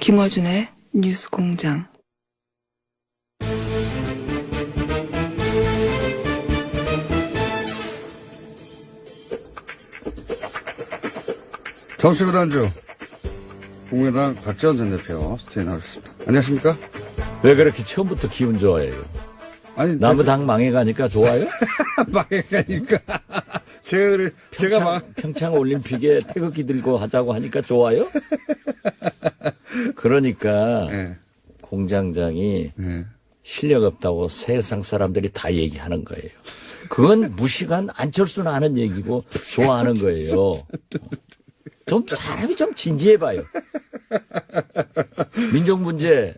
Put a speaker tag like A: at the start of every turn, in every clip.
A: 김어준의 뉴스 공장.
B: 정치구단주 국민의당 박지원 전 대표 스튜디오에 나오셨습니다. 안녕하십니까?
C: 왜 그렇게 처음부터 기분 좋아해요?
B: 아니
C: 남의 당 망해가니까 좋아요?
B: 망해가니까
C: 평창 올림픽에 태극기 들고 하자고 하니까 좋아요? 그러니까
B: 네.
C: 공장장이
B: 네.
C: 실력 없다고 세상 사람들이 다 얘기하는 거예요. 그건 무시간 안철수는 하는 얘기고 좋아하는 거예요. 좀 사람이 좀 진지해봐요. 민족 문제,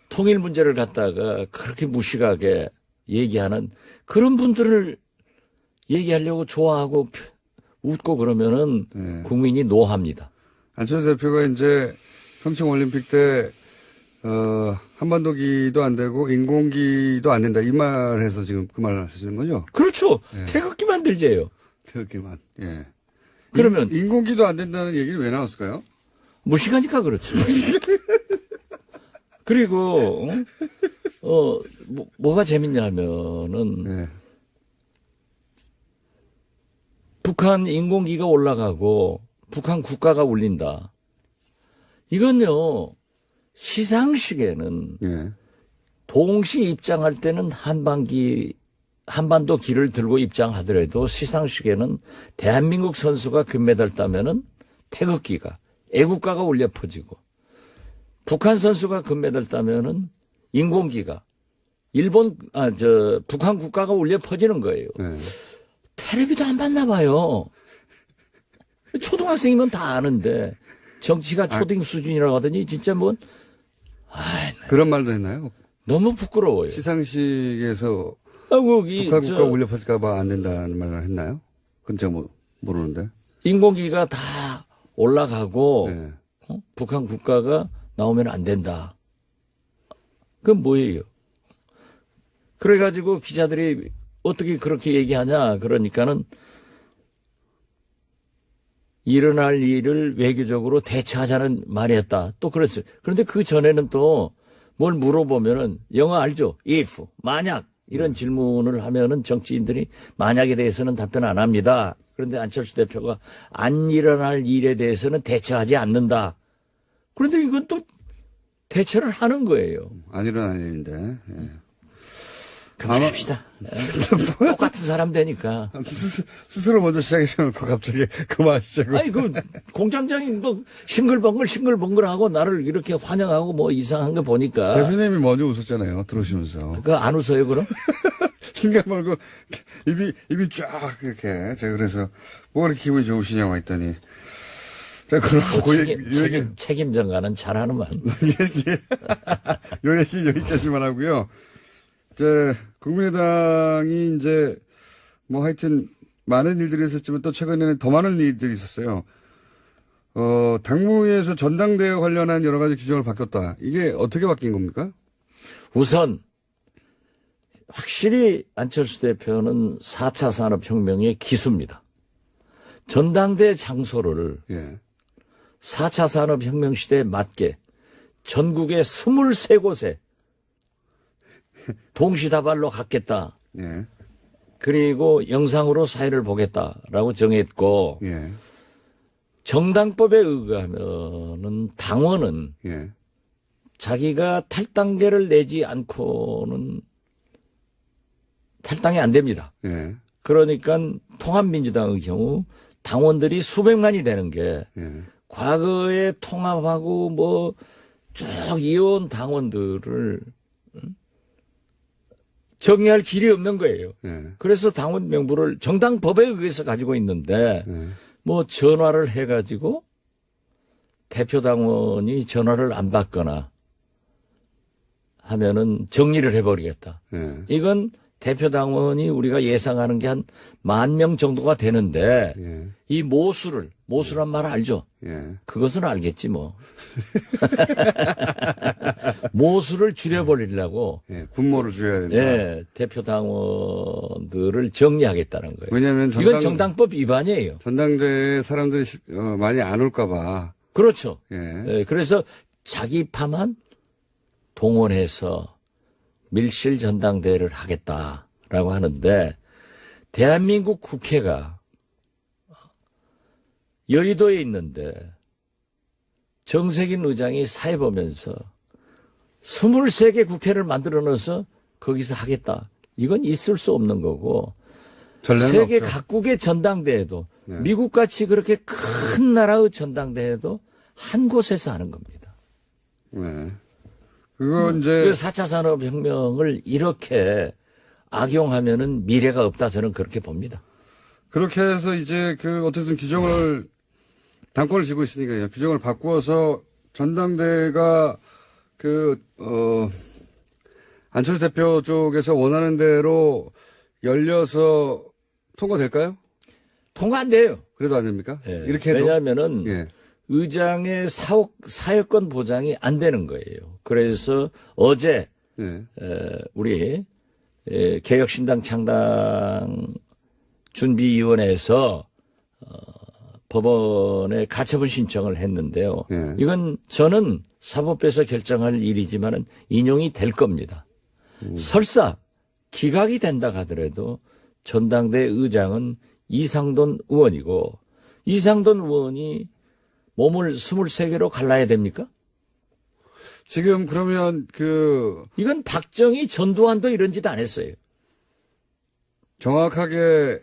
C: 통일 문제를 갖다가 그렇게 무식하게 얘기하는 그런 분들을 얘기하려고 좋아하고 웃고 그러면은
B: 네.
C: 국민이 노합니다.
B: 안철수 대표가 이제 평창 올림픽 때 한반도기도 안 되고 인공기도 안 된다 이 말해서 지금 그 말을 하시는 거죠?
C: 그렇죠.
B: 네.
C: 태극기만 들재요.
B: 태극기만. 예.
C: 그러면
B: 인공기도 안 된다는 얘기는 왜 나왔을까요?
C: 무식하니까 그렇죠. 그리고 뭐가 재밌냐면은
B: 네.
C: 북한 인공기가 올라가고 북한 국가가 울린다. 이건요 시상식에는
B: 예.
C: 동시 입장할 때는 한반도 기를 들고 입장하더라도 시상식에는 대한민국 선수가 금메달 따면은 태극기가 애국가가 울려 퍼지고 북한 선수가 금메달 따면은 인공기가 북한 국가가 울려 퍼지는 거예요.
B: 네.
C: 텔레비도 안 봤나 봐요. 초등학생이면 다 아는데 정치가 초딩 수준이라고 하더니 진짜
B: 그런 말도 했나요?
C: 너무 부끄러워요.
B: 시상식에서
C: 북한
B: 북한 국가 울려 퍼질까봐 안 된다는 말을 했나요? 그건 제가 모르는데.
C: 인공기가 다 올라가고
B: 네.
C: 북한 국가가 나오면 안 된다. 그건 뭐예요? 그래가지고 기자들이 어떻게 그렇게 얘기하냐 그러니까는 일어날 일을 외교적으로 대처하자는 말이었다. 또 그랬어요. 그런데 그 전에는 또 뭘 물어보면은 영어 알죠? if, 만약 이런 질문을 하면은 정치인들이 만약에 대해서는 답변 안 합니다. 그런데 안철수 대표가 안 일어날 일에 대해서는 대처하지 않는다. 그런데 이건 또 대처를 하는 거예요.
B: 안 일어날 일인데. 예.
C: 그만합시다. 똑같은 사람 되니까.
B: 스스로 먼저 시작해놓고 갑자기 그만하시자고.
C: 아니, 공장장이 싱글벙글 하고 나를 이렇게 환영하고 뭐 이상한 거 보니까.
B: 대표님이 먼저 웃었잖아요. 들어오시면서.
C: 그거 안 웃어요, 그럼?
B: 신경 말고 입이 쫙 이렇게. 제가 그래서 뭐가 그렇게 기분이 좋으시냐고 했더니. 자, 그럼
C: 책임 전가는 잘하는만.
B: 요 얘기 여기까지만 하고요. 국민의당이 이제 하여튼 많은 일들이 있었지만 또 최근에는 더 많은 일들이 있었어요. 당무위에서 전당대회 관련한 여러 가지 규정을 바뀌었다. 이게 어떻게 바뀐 겁니까?
C: 우선 확실히 안철수 대표는 4차 산업혁명의 기수입니다. 전당대회 장소를
B: 예.
C: 4차 산업혁명 시대에 맞게 전국의 23곳에 동시다발로 갖겠다.
B: 예.
C: 그리고 영상으로 사회를 보겠다라고 정했고
B: 예.
C: 정당법에 의하면은 당원은
B: 예.
C: 자기가 탈당계를 내지 않고는 탈당이 안 됩니다.
B: 예.
C: 그러니까 통합민주당의 경우 당원들이 수백만이 되는 게
B: 예.
C: 과거에 통합하고 쭉 이어온 당원들을 정리할 길이 없는 거예요.
B: 예.
C: 그래서 당원 명부를 정당법에 의해서 가지고 있는데
B: 예.
C: 전화를 해가지고 대표 당원이 전화를 안 받거나 하면은 정리를 해버리겠다.
B: 예.
C: 이건 대표 당원이 우리가 예상하는 게 한 10,000명 정도가 되는데
B: 예.
C: 이 모수란 말 알죠?
B: 예.
C: 그것은 알겠지 뭐. 모수를 줄여버리려고
B: 예. 분모를 줘야 된다.
C: 예, 대표 당원들을 정리하겠다는 거예요.
B: 왜냐하면
C: 이건 정당법 위반이에요.
B: 전당대회에 사람들이 많이 안 올까봐.
C: 그렇죠.
B: 예.
C: 예, 그래서 자기 파만 동원해서 밀실 전당대회를 하겠다라고 하는데 대한민국 국회가 여의도에 있는데 정세균 의장이 사회 보면서 23개 국회를 만들어 넣어서 거기서 하겠다. 이건 있을 수 없는 거고
B: 전례는
C: 세계
B: 없죠.
C: 각국의 전당대회도
B: 네.
C: 미국같이 그렇게 큰 나라의 전당대회도 한 곳에서 하는 겁니다.
B: 네. 그거
C: 그
B: 이제
C: 4차 산업혁명을 이렇게 악용하면은 미래가 없다 저는 그렇게 봅니다.
B: 그렇게 해서 이제 그 어쨌든 규정을 당권을 쥐고 있으니까요. 규정을 바꾸어서 전당대회가 안철수 대표 쪽에서 원하는 대로 열려서 통과될까요?
C: 통과 안 돼요.
B: 그래도 안 됩니까?
C: 예.
B: 이렇게 해도.
C: 왜냐하면은
B: 예.
C: 의장의 사회권 보장이 안 되는 거예요. 그래서 어제
B: 예.
C: 우리 개혁신당 창당 준비위원회에서 법원에 가처분 신청을 했는데요.
B: 예.
C: 이건 저는 사법부에서 결정할 일이지만은 인용이 될 겁니다. 설사 기각이 된다 하더라도 전당대 의장은 이상돈 의원이고 이상돈 의원이 몸을 23개로 갈라야 됩니까?
B: 지금 그러면
C: 이건 박정희 전두환도 이런 짓 안 했어요.
B: 정확하게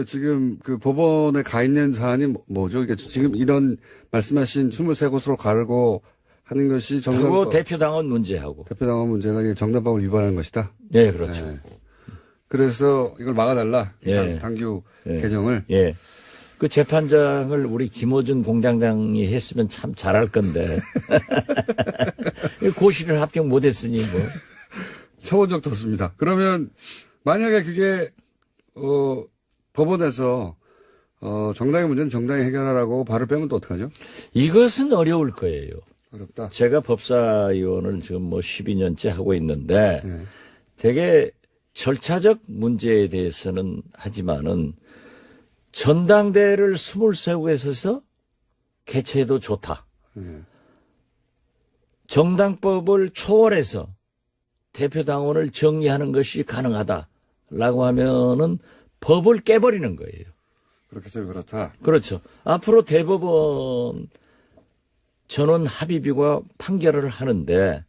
B: 지금 법원에 가 있는 사안이 뭐죠? 이게 지금 이런 말씀하신 23곳으로 가르고 하는 것이
C: 그리고 대표당원 문제하고.
B: 대표당원 문제가 이게 정당법을 위반하는 것이다.
C: 네, 그렇죠.
B: 네. 그래서 이걸 막아달라.
C: 예.
B: 당규
C: 예.
B: 개정을.
C: 예. 그 재판장을 우리 김어준 공장장이 했으면 참 잘할 건데. 고시를 합격 못 했으니 뭐.
B: 쳐본 적도 없습니다. 그러면 만약에 그게 법원에서 정당의 문제는 정당이 해결하라고 발을 빼면 또 어떡하죠?
C: 이것은 어려울 거예요.
B: 어렵다.
C: 제가 법사위원을 지금 12년째 하고 있는데
B: 네.
C: 되게 절차적 문제에 대해서는 하지만은 전당대회를 23곳에서 개최해도 좋다.
B: 네.
C: 정당법을 초월해서 대표당원을 정리하는 것이 가능하다라고 하면은 법을 깨버리는 거예요.
B: 그렇게 되면 그렇다.
C: 그렇죠. 앞으로 대법원 전원 합의비가 판결을 하는데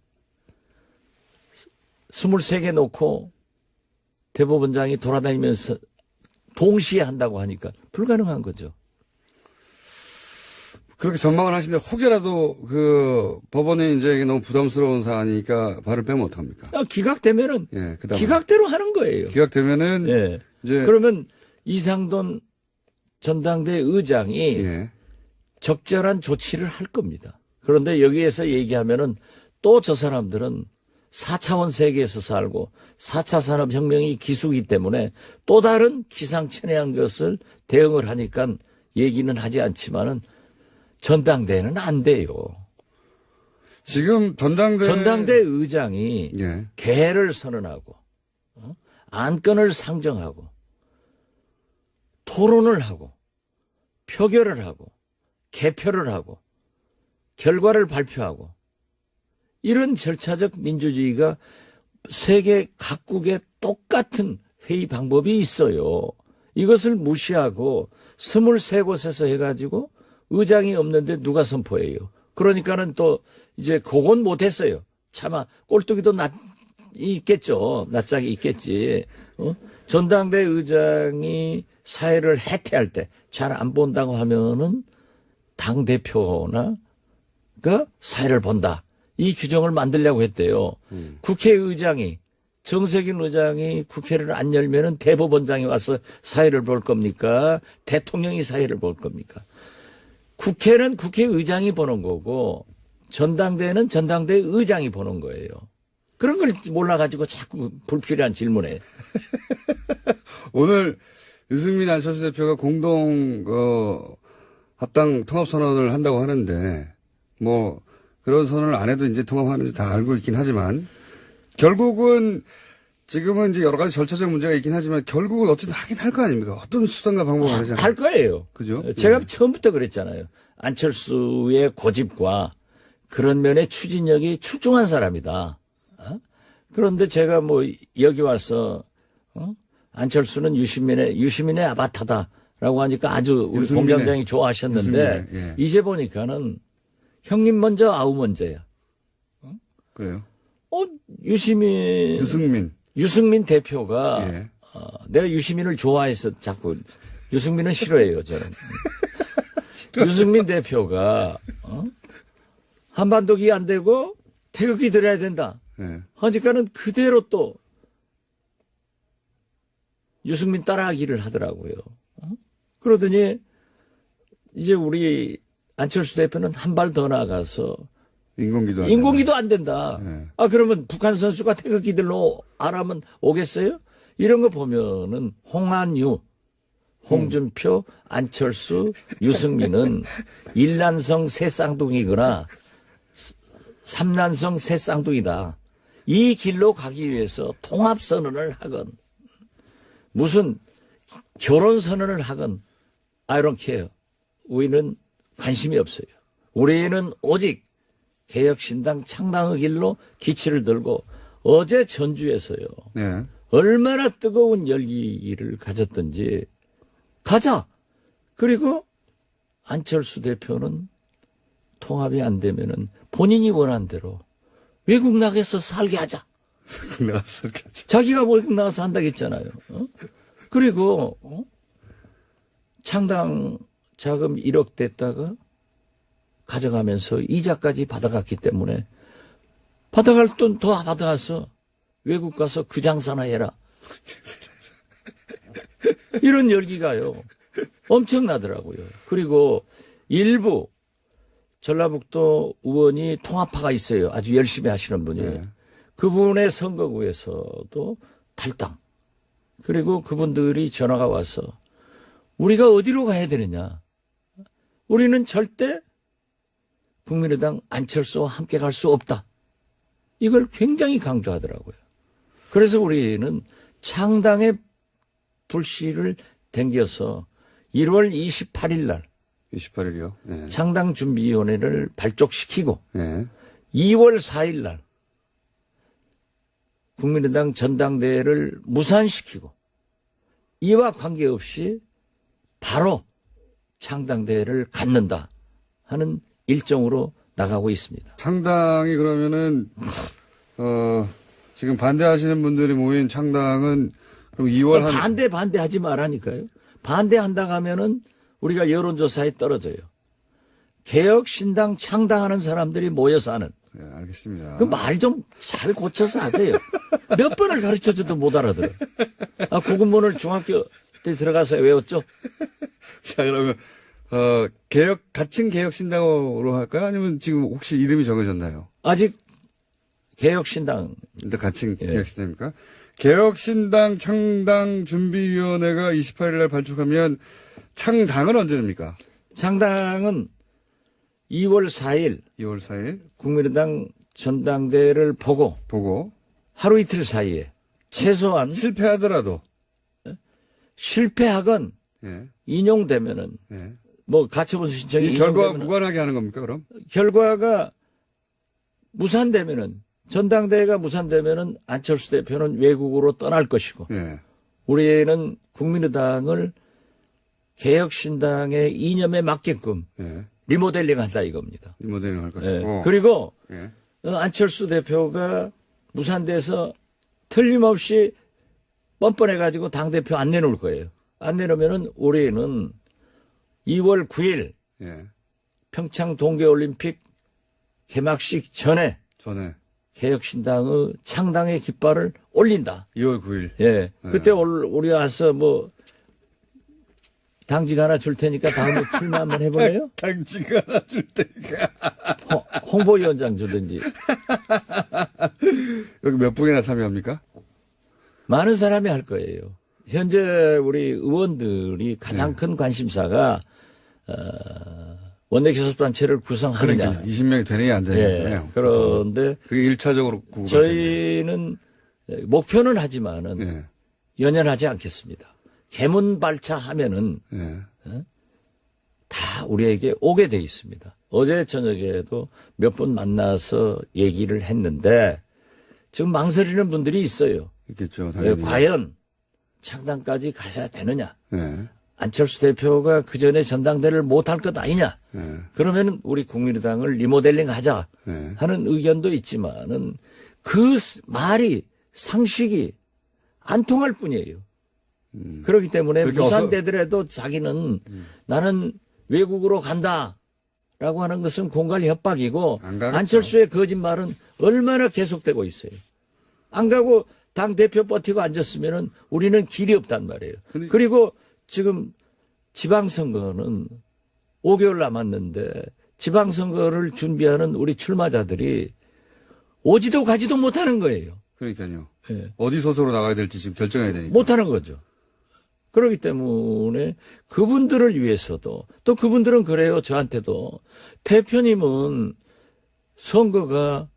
C: 23개 놓고 대법원장이 돌아다니면서 동시에 한다고 하니까 불가능한 거죠.
B: 그렇게 전망을 하시는데 혹여라도 법원에 이제 이게 너무 부담스러운 사안이니까 발을 빼면 어떡합니까?
C: 기각되면은
B: 예, 그다음에
C: 기각대로 하는 거예요.
B: 기각되면은
C: 예.
B: 이제
C: 그러면 이상돈 전당대 의장이
B: 예.
C: 적절한 조치를 할 겁니다. 그런데 여기에서 얘기하면은 또 저 사람들은 4차원 세계에서 살고 4차 산업혁명이 기수기 때문에 또 다른 기상천외한 것을 대응을 하니까 얘기는 하지 않지만은 전당대회는 안 돼요.
B: 지금 전당대
C: 의장이
B: 예.
C: 개를 선언하고 안건을 상정하고 토론을 하고 표결을 하고 개표를 하고 결과를 발표하고 이런 절차적 민주주의가 세계 각국에 똑같은 회의 방법이 있어요. 이것을 무시하고 23곳에서 해가지고 의장이 없는데 누가 선포해요. 그러니까는 또 이제 그건 못했어요. 차마 꼴뚜기도 있겠죠. 낯짝이 있겠지. 전당대 의장이 사회를 해태할 때 잘 안 본다고 하면은 당대표나 그 사회를 본다. 이 규정을 만들려고 했대요. 국회의장이 정세균 의장이 국회를 안 열면은 대법원장이 와서 사회를 볼 겁니까? 대통령이 사회를 볼 겁니까? 국회는 국회의장이 보는 거고 전당대회는 전당대 의장이 보는 거예요. 그런 걸 몰라가지고 자꾸 불필요한 질문에.
B: 오늘 유승민 안철수 대표가 공동 합당 통합 선언을 한다고 하는데 뭐 그런 선언을 안 해도 이제 통합하는지 다 알고 있긴 하지만 결국은 지금은 이제 여러 가지 절차적 문제가 있긴 하지만 결국은 어쨌든 하긴 할 거 아닙니까? 어떤 수단과 방법을 하잖아요.
C: 할 거예요.
B: 그죠?
C: 제가
B: 네.
C: 처음부터 그랬잖아요. 안철수의 고집과 그런 면에 추진력이 출중한 사람이다. 어? 그런데 제가 뭐 여기 와서 안철수는 유시민의 아바타다라고 하니까 아주 우리
B: 유승민의-
C: 공장장이 좋아하셨는데
B: 유승민의, 예.
C: 이제 보니까는 형님 먼저 아우 먼저야.
B: 그래요.
C: 유승민 대표가
B: 예.
C: 내가 유시민을 좋아해서 자꾸 유승민은 싫어해요 저는. 유승민 대표가 한반도기 안 되고 태극기 들어야 된다.
B: 예.
C: 하니까는 그대로 또 유승민 따라하기를 하더라고요. 그러더니 이제 우리 안철수 대표는 한 발 더 나가서 인공기도 안 된다.
B: 네.
C: 그러면 북한 선수가 태극기들로 아라면 오겠어요? 이런 거 보면은 홍한유, 홍준표, 안철수, 유승민은 일란성 새 쌍둥이거나 삼란성 새 쌍둥이다. 이 길로 가기 위해서 통합선언을 하건 무슨 결혼선언을 하건 I don't care. 우리는 관심이 없어요. 우리는 오직 개혁신당 창당의 길로 기치를 들고 어제 전주에서요.
B: 네.
C: 얼마나 뜨거운 열기를 가졌던지 가자. 그리고 안철수 대표는 통합이 안 되면은 본인이 원한 대로 외국 나가서 살게 하자.
B: 나갔어.
C: 자기가 외국 나가서 한다고 했잖아요. 그리고 창당 자금 1억 됐다가 가져가면서 이자까지 받아갔기 때문에 받아갈 돈 더 받아가서 외국 가서 그 장사나 해라. 이런 열기가요. 엄청나더라고요. 그리고 일부 전라북도 의원이 통합파가 있어요. 아주 열심히 하시는 분이.
B: 네.
C: 그분의 선거구에서도 탈당. 그리고 그분들이 전화가 와서 우리가 어디로 가야 되느냐. 우리는 절대 국민의당 안철수와 함께 갈 수 없다. 이걸 굉장히 강조하더라고요. 그래서 우리는 창당의 불씨를 당겨서 1월 28일 날
B: 28일이요. 네.
C: 창당준비위원회를 발족시키고
B: 네.
C: 2월 4일 날 국민의당 전당대회를 무산시키고 이와 관계없이 바로 창당대회를 갖는다 하는 일정으로 나가고 있습니다.
B: 창당이 그러면은 지금 반대하시는 분들이 모인 창당은 그럼 2월
C: 반대하지 말라니까요. 반대한다고 하면은 우리가 여론조사에 떨어져요. 개혁신당 창당하는 사람들이 모여서 하는.
B: 네, 알겠습니다.
C: 그 말 좀 잘 고쳐서 하세요. 몇 번을 가르쳐줘도 못 알아들어. 구군문을 중학교 때 들어가서 외웠죠?
B: 자, 그러면 같은 개혁신당으로 할까요? 아니면 지금 혹시 이름이 정해졌나요?
C: 아직 개혁신당.
B: 일단 같은
C: 예.
B: 개혁신당입니까? 개혁신당 창당준비위원회가 28일 날 발족하면 창당은 언제 됩니까?
C: 창당은 2월 4일
B: 2월 4일
C: 국민의당 전당대회를 보고 하루 이틀 사이에 최소한
B: 실패하더라도
C: 실패하건
B: 예.
C: 인용되면은
B: 예.
C: 뭐 가처분 신청이
B: 이 결과와
C: 인용되면은
B: 무관하게 하는 겁니까, 그럼?
C: 결과가 무산되면은 전당대회가 무산되면은 안철수 대표는 외국으로 떠날 것이고
B: 예.
C: 우리는 국민의당을 개혁신당의 이념에 맞게끔
B: 예.
C: 리모델링 한다 이겁니다.
B: 이 모델링 할
C: 예.
B: 것이고.
C: 그리고
B: 예.
C: 안철수 대표가 무산돼서 틀림없이 뻔뻔해가지고 당대표 안 내놓을 거예요. 안 내놓으면은 올해는 2월 9일
B: 예.
C: 평창 동계올림픽 개막식 전에 개혁신당의 창당의 깃발을 올린다.
B: 2월 9일.
C: 예. 그때 우리 와서 뭐 당직 하나 줄 테니까 다음에 출마 한번 해볼래요?
B: 당직 하나 줄 테니까.
C: 홍보위원장 주든지.
B: 여기 몇 분이나 참여합니까?
C: 많은 사람이 할 거예요. 현재 우리 의원들이 가장 큰 관심사가 원내교섭단체를 구성하느냐.
B: 그러니까 20명이 되느냐 안 되느냐잖아요.
C: 그런데
B: 그게 1차적으로 구분이
C: 저희는 목표는 하지만은
B: 예.
C: 연연하지 않겠습니다. 개문발차하면은
B: 예.
C: 다 우리에게 오게 돼 있습니다. 어제 저녁에도 몇 분 만나서 얘기를 했는데 지금 망설이는 분들이 있어요.
B: 있겠죠. 당연히.
C: 과연 창당까지 가셔야 되느냐.
B: 네.
C: 안철수 대표가 그전에 전당대를 못할 것 아니냐.
B: 네.
C: 그러면 우리 국민의당을 리모델링 하자
B: 네.
C: 하는 의견도 있지만은 그 말이 상식이 안 통할 뿐이에요. 그렇기 때문에
B: 그렇게
C: 무산되더라도 자기는 나는 외국으로 간다라고 하는 것은 공갈 협박이고
B: 안 가겠죠.
C: 안철수의 거짓말은 얼마나 계속되고 있어요. 안 가고 당 대표 버티고 앉았으면은 우리는 길이 없단 말이에요. 그리고 지금 지방선거는 5개월 남았는데 지방선거를 준비하는 우리 출마자들이 오지도 가지도 못하는 거예요.
B: 그러니까요.
C: 예.
B: 어디 소속으로 나가야 될지 지금 결정해야 되니까.
C: 못하는 거죠. 그렇기 때문에 그분들을 위해서도 또 그분들은 그래요. 저한테도 대표님은 선거가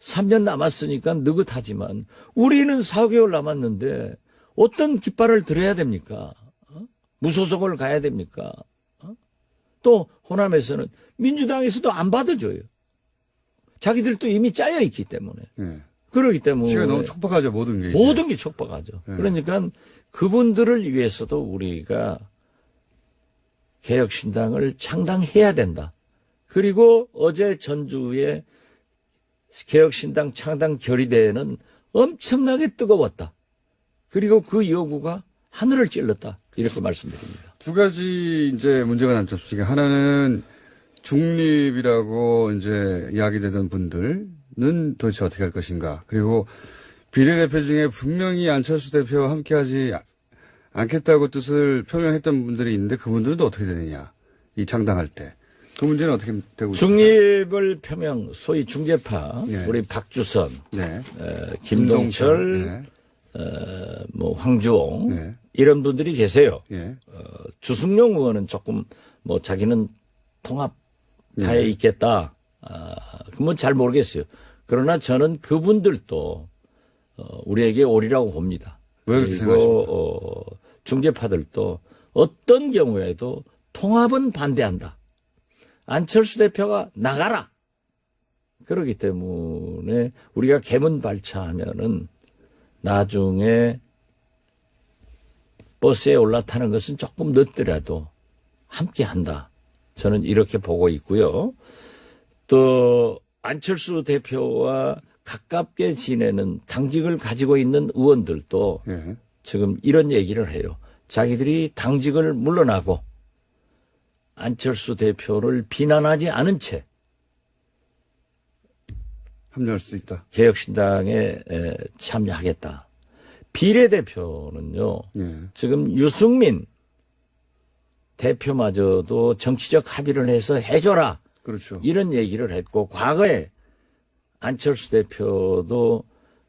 C: 3년 남았으니까 느긋하지만 우리는 4개월 남았는데 어떤 깃발을 들어야 됩니까? 무소속을 가야 됩니까? 또 호남에서는 민주당에서도 안 받아줘요. 자기들도 이미 짜여 있기 때문에.
B: 네.
C: 그렇기 때문에
B: 시간이 너무 촉박하죠. 모든 게.
C: 모든 게 촉박하죠.
B: 네.
C: 그러니까 그분들을 위해서도 우리가 개혁신당을 창당해야 된다. 그리고 어제 전주에 개혁신당 창당 결의대회는 엄청나게 뜨거웠다. 그리고 그 요구가 하늘을 찔렀다. 이렇게 말씀드립니다.
B: 두 가지 이제 문제가 남잡시게 하나는 중립이라고 이제 이야기되던 분들은 도대체 어떻게 할 것인가. 그리고 비례대표 중에 분명히 안철수 대표와 함께하지 않겠다고 뜻을 표명했던 분들이 있는데 그분들은 또 어떻게 되느냐. 이 창당할 때. 그 문제는 어떻게 되고 있습니까?
C: 중립을 표명, 소위 중재파,
B: 네.
C: 우리 박주선,
B: 네.
C: 김동철,
B: 네.
C: 뭐 황주홍
B: 네.
C: 이런 분들이 계세요.
B: 예.
C: 주승용 의원은 조금 뭐 자기는 통합하에
B: 네.
C: 있겠다. 그건 잘 모르겠어요. 그러나 저는 그분들도 우리에게 오리라고 봅니다.
B: 왜 그렇게
C: 그리고 중재파들도 어떤 경우에도 통합은 반대한다. 안철수 대표가 나가라. 그렇기 때문에 우리가 개문발차하면은 나중에 버스에 올라타는 것은 조금 늦더라도 함께 한다. 저는 이렇게 보고 있고요. 또 안철수 대표와 가깝게 지내는 당직을 가지고 있는 의원들도
B: 예.
C: 지금 이런 얘기를 해요. 자기들이 당직을 물러나고 안철수 대표를 비난하지 않은 채
B: 합류할 수 있다.
C: 개혁신당에 참여하겠다. 비례대표는요.
B: 예.
C: 지금 유승민 대표마저도 정치적 합의를 해서 해줘라.
B: 그렇죠.
C: 이런 얘기를 했고 과거에 안철수 대표도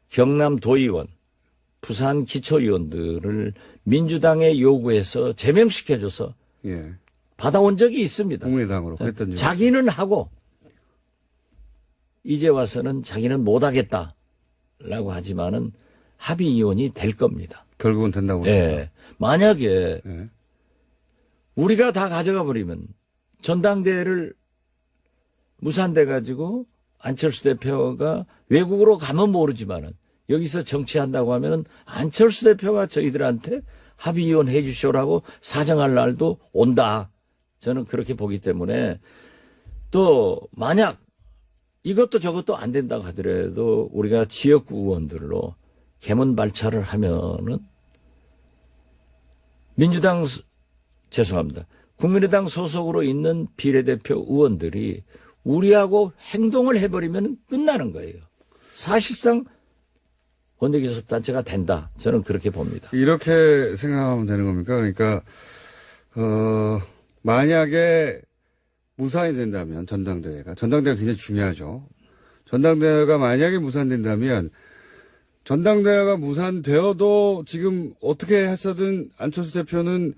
C: 경남 도의원, 부산 기초의원들을 민주당에 요구해서 제명시켜줘서
B: 예.
C: 받아온 적이 있습니다.
B: 국민의당으로 그랬던 적이
C: 자기는 하고 이제 와서는 자기는 못하겠다라고 하지만은 합의의원이 될 겁니다.
B: 결국은 된다고.
C: 예. 만약에
B: 예.
C: 우리가 다 가져가 버리면 전당대회를 무산돼 가지고 안철수 대표가 외국으로 가면 모르지만은 여기서 정치한다고 하면은 안철수 대표가 저희들한테 합의위원 해 주시오라고 사정할 날도 온다. 저는 그렇게 보기 때문에 또 만약 이것도 저것도 안 된다고 하더라도 우리가 지역구 의원들로 개문발차를 하면은 민주당 죄송합니다. 국민의당 소속으로 있는 비례대표 의원들이 우리하고 행동을 해버리면 끝나는 거예요. 사실상 원내교섭단체가 된다. 저는 그렇게 봅니다.
B: 이렇게 생각하면 되는 겁니까? 그러니까 만약에 무산이 된다면 전당대회가 굉장히 중요하죠. 전당대회가 만약에 무산된다면 전당대회가 무산되어도 지금 어떻게 했어든 안철수 대표는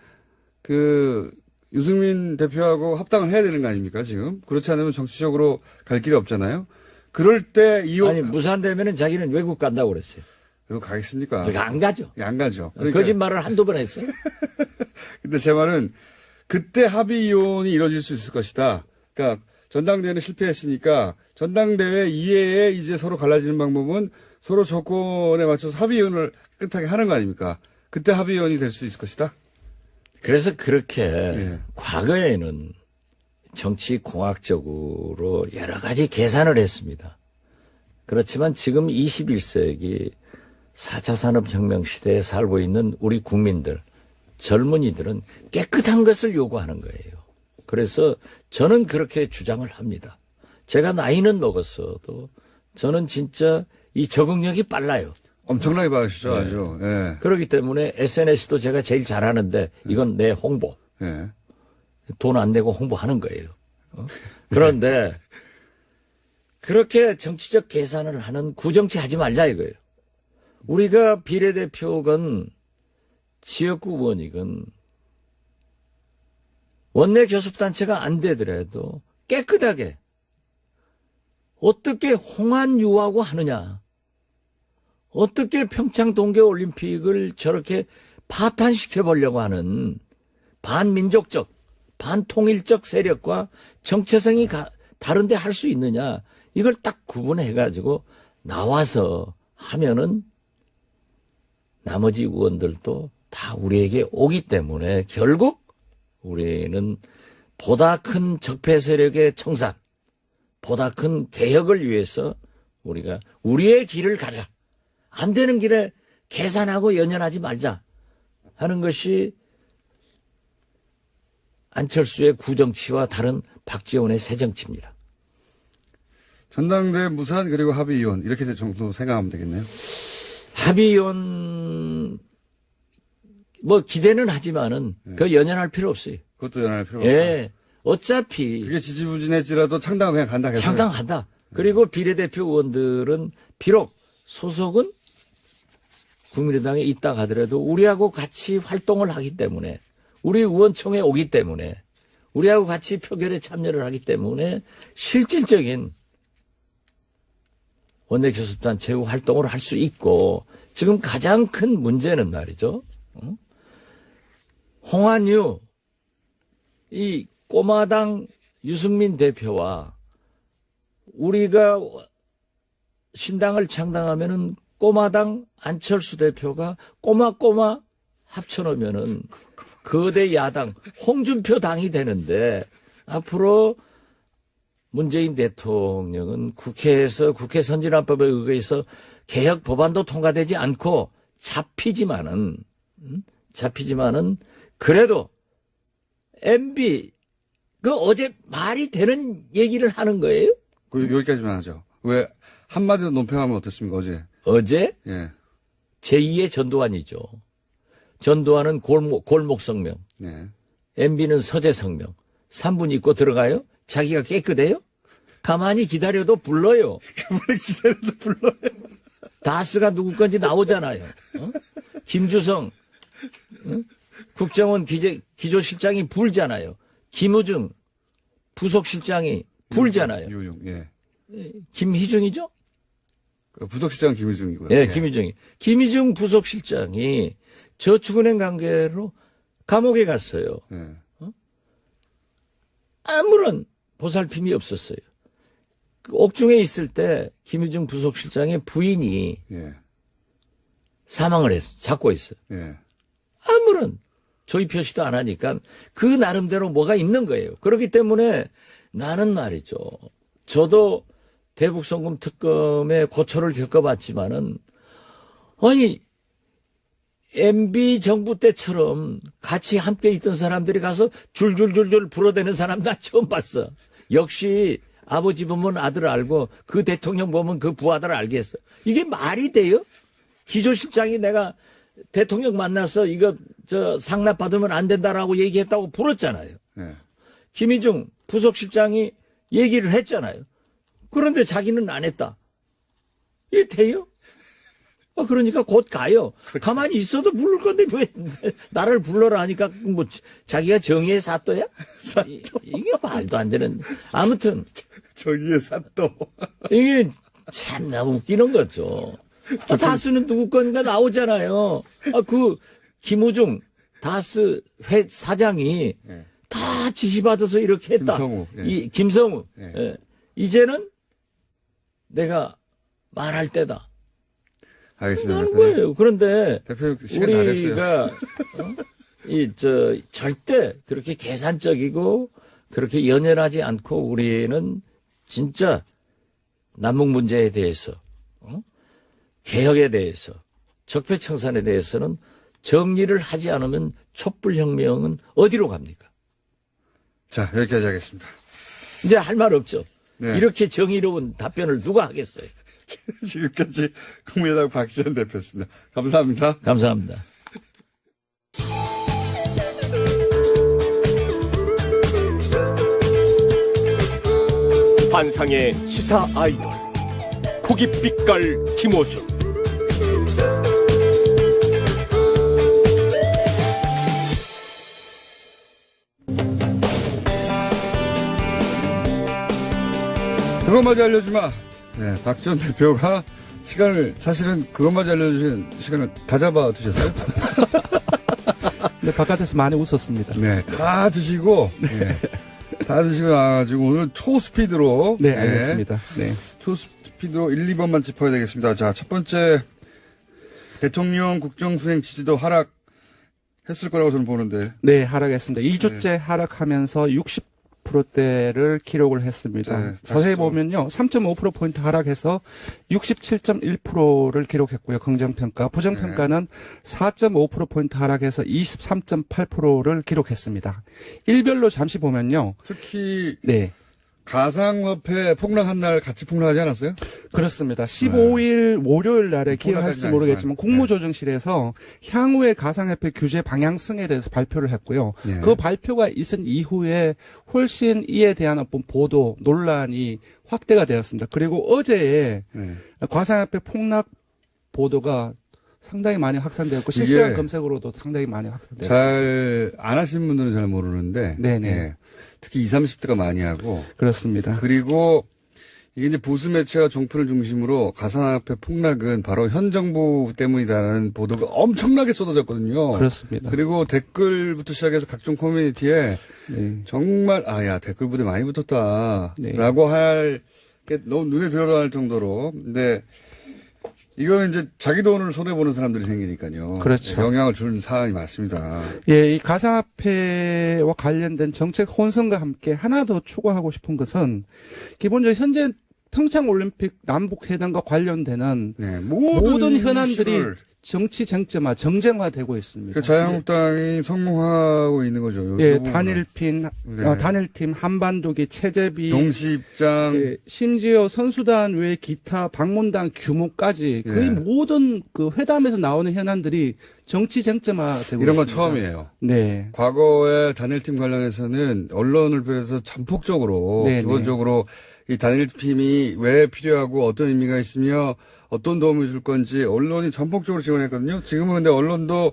B: 그 유승민 대표하고 합당을 해야 되는 거 아닙니까 지금? 그렇지 않으면 정치적으로 갈 길이 없잖아요. 그럴 때
C: 아니 무산되면은 자기는 외국 간다고 그랬어요.
B: 외국 가겠습니까?
C: 그러니까 안 가죠.
B: 안 가죠. 그러니까
C: 거짓말을 한두 번 했어요.
B: 근데 제 말은 그때 합의이혼이 이루어질 수 있을 것이다. 그러니까 전당대회는 실패했으니까 전당대회 이외에 이제 서로 갈라지는 방법은 서로 조건에 맞춰서 합의원을 깨끗하게 하는 거 아닙니까? 그때 합의원이 될 수 있을 것이다.
C: 그래서 그렇게
B: 예.
C: 과거에는 정치 공학적으로 여러 가지 계산을 했습니다. 그렇지만 지금 21세기 4차 산업혁명 시대에 살고 있는 우리 국민들, 젊은이들은 깨끗한 것을 요구하는 거예요. 그래서 저는 그렇게 주장을 합니다. 제가 나이는 먹었어도 저는 진짜 이 적응력이 빨라요.
B: 엄청나게 많으시죠, 아주. 예.
C: 그렇기 때문에 SNS도 제가 제일 잘하는데 이건 내 홍보.
B: 예.
C: 돈 안 내고 홍보하는 거예요. 그런데 그렇게 정치적 계산을 하는 구정치 하지 말자 이거예요. 우리가 비례대표건 지역구 의원이건 원내 교섭단체가 안 되더라도 깨끗하게 어떻게 홍안유하고 하느냐. 어떻게 평창 동계올림픽을 저렇게 파탄시켜보려고 하는 반민족적, 반통일적 세력과 정체성이 다른데 할 수 있느냐. 이걸 딱 구분해가지고 나와서 하면은 나머지 의원들도 다 우리에게 오기 때문에 결국 우리는 보다 큰 적폐 세력의 청산, 보다 큰 개혁을 위해서 우리가 우리의 길을 가자. 안 되는 길에 계산하고 연연하지 말자 하는 것이 안철수의 구정치와 다른 박지원의 새정치입니다.
B: 전당대회 무산 그리고 합의위원 이렇게 정도 생각하면 되겠네요.
C: 합의위원 뭐 기대는 하지만은 그 연연할 필요 없어요.
B: 그것도 연할 필요가 없다.
C: 예. 어차피
B: 그게 지지부진할지라도 창당은 그냥 간다.
C: 창당한다. 그리고 비례대표 의원들은 비록 소속은 국민의당에 있다 하더라도 우리하고 같이 활동을 하기 때문에 우리 의원총회 오기 때문에 우리하고 같이 표결에 참여를 하기 때문에 실질적인 원내교섭단체 활동을 할 수 있고 지금 가장 큰 문제는 말이죠. 홍한유 이 꼬마당 유승민 대표와 우리가 신당을 창당하면은 꼬마당 안철수 대표가 꼬마 합쳐놓으면은 거대 야당 홍준표 당이 되는데 앞으로 문재인 대통령은 국회에서 국회 선진화법에 의해서 개혁 법안도 통과되지 않고 잡히지만은 그래도 MB 그 어제 말이 되는 얘기를 하는 거예요?
B: 여기까지만 하죠. 왜 한마디로 논평하면 어떻습니까?
C: 어제
B: 예.
C: 제2의 전두환이죠. 전두환은 골목 성명,
B: 네.
C: MB는 서재 성명. 3분 있고 들어가요? 자기가 깨끗해요? 가만히 기다려도 불러요.
B: 가만히 기다려도 불러요.
C: 다스가 누구 건지 나오잖아요. 김주성 국정원 기조실장이 불잖아요. 김우중 부속실장이 불잖아요.
B: 유용, 예.
C: 김희중이죠?
B: 부속실장 김희중이고요.
C: 예, 김희중이. 김희중 부속실장이 저축은행 관계로 감옥에 갔어요.
B: 예.
C: 아무런 보살핌이 없었어요. 그 옥중에 있을 때 김희중 부속실장의 부인이
B: 예.
C: 사망을 잡고 있어요.
B: 예.
C: 아무런 조의 표시도 안 하니까 그 나름대로 뭐가 있는 거예요. 그렇기 때문에 나는 말이죠. 저도 대북송금 특검의 고초를 겪어봤지만은 아니 MB 정부 때처럼 같이 함께 있던 사람들이 가서 줄줄줄줄 불어대는 사람 나 처음 봤어. 역시 아버지 보면 아들 알고 그 대통령 보면 그 부하들 알겠어. 이게 말이 돼요? 기조실장이 내가 대통령 만나서 이거 상납 받으면 안 된다라고 얘기했다고 불었잖아요.
B: 예.
C: 김희중 부속실장이 얘기를 했잖아요. 그런데 자기는 안 했다. 이게 돼요? 그러니까 곧 가요. 가만히 있어도 부를 건데 왜 나를 불러라 하니까 뭐 자기가 정의의 사또야? 이게 말도 안 되는. 아무튼
B: 정의의 사또.
C: 이게 참나 웃기는 거죠. 다스는 누구 건가 나오잖아요. 그 김우중 다스 회 사장이 다 지시받아서 이렇게 했다.
B: 김성우. 예.
C: 이 김성우.
B: 예.
C: 예. 이제는 내가 말할 때다.
B: 알겠습니다.
C: 하는
B: 대표님.
C: 거예요. 그런데
B: 대표님 시간 다 됐어요.
C: 우리가 절대 그렇게 계산적이고 그렇게 연연하지 않고 우리는 진짜 남북 문제에 대해서 개혁에 대해서 적폐청산에 대해서는 정리를 하지 않으면 촛불혁명은 어디로 갑니까?
B: 자, 여기까지 하겠습니다.
C: 이제 할 말 없죠.
B: 네.
C: 이렇게 정의로운 답변을 누가 하겠어요?
B: 지금까지 국민의당 박지원 대표였습니다. 감사합니다.
C: 감사합니다.
D: 환상의 시사 아이돌 고깃빛깔 김호준.
B: 그것마저 알려주마. 네, 박지원 대표가 사실은 그것마저 알려주신 시간을 다 잡아 드셨어요?
E: 네, 바깥에서 많이 웃었습니다.
B: 네, 다 드시고, 다 드시고 나와가지고 오늘 초스피드로.
E: 네, 알겠습니다. 네.
B: 초스피드로 1, 2번만 짚어야 되겠습니다. 자, 첫 번째, 대통령 국정수행 지지도 하락했을 거라고 저는 보는데.
E: 네, 하락했습니다. 2주째 하락하면서 60%대를 기록을 했습니다.
B: 네,
E: 자세히 보면요. 3.5%포인트 하락해서 67.1%를 기록했고요. 긍정평가. 부정평가는 4.5%포인트 하락해서 23.8%를 기록했습니다. 일별로 잠시 보면요.
B: 특히,
E: 네.
B: 가상화폐 폭락한 날 같이 폭락하지 않았어요?
E: 그렇습니다. 15일 월요일 날에 기억하실지 모르겠지만
B: 네.
E: 국무조정실에서 향후의 가상화폐 규제 방향성에 대해서 발표를 했고요.
B: 네.
E: 그 발표가 있은 이후에 훨씬 이에 대한 어떤 보도, 논란이 확대가 되었습니다. 그리고 어제에
B: 네.
E: 가상화폐 폭락 보도가 상당히 많이 확산되었고 실시간 검색으로도 상당히 많이 확산되었습니다.
B: 잘 안 하신 분들은 잘 모르는데.
E: 네네.
B: 예. 특히 20, 30대가 많이 하고.
E: 그렇습니다.
B: 그리고 이게 이제 보수 매체와 종편을 중심으로 가상화폐 폭락은 바로 현 정부 때문이다라는 보도가 엄청나게 쏟아졌거든요.
E: 그렇습니다.
B: 그리고 댓글부터 시작해서 각종 커뮤니티에
E: 네.
B: 정말 댓글 부대 많이 붙었다.
E: 네.
B: 라고 할 게 너무 눈에 들어갈 정도로. 근데 이거는 이제 자기 돈을 손해보는 사람들이 생기니까요.
E: 그렇죠.
B: 영향을 주는 사안이 맞습니다.
E: 예, 이 가상화폐와 관련된 정책 혼선과 함께 하나 더 추가하고 싶은 것은 기본적으로 현재 평창올림픽 남북회담과 관련되는
B: 네,
E: 모든 현안들이
B: 이슈를
E: 정치 쟁점화, 정쟁화되고 있습니다.
B: 자유한국당이 성공하고 있는 거죠.
E: 예,
B: 요 부분은.
E: 단일팀, 한반도기, 체제비,
B: 동시 입장.
E: 예, 심지어 선수단 외 기타 방문단 규모까지 거의
B: 예.
E: 모든 그 회담에서 나오는 현안들이 정치 쟁점화되고
B: 이런 건
E: 있습니다.
B: 처음이에요.
E: 네.
B: 과거에 단일팀 관련해서는 언론을 비롯해서 전폭적으로
E: 네,
B: 기본적으로 이 단일팀이 왜 필요하고 어떤 의미가 있으며 어떤 도움을 줄 건지 언론이 전폭적으로 지원했거든요. 지금은 근데 언론도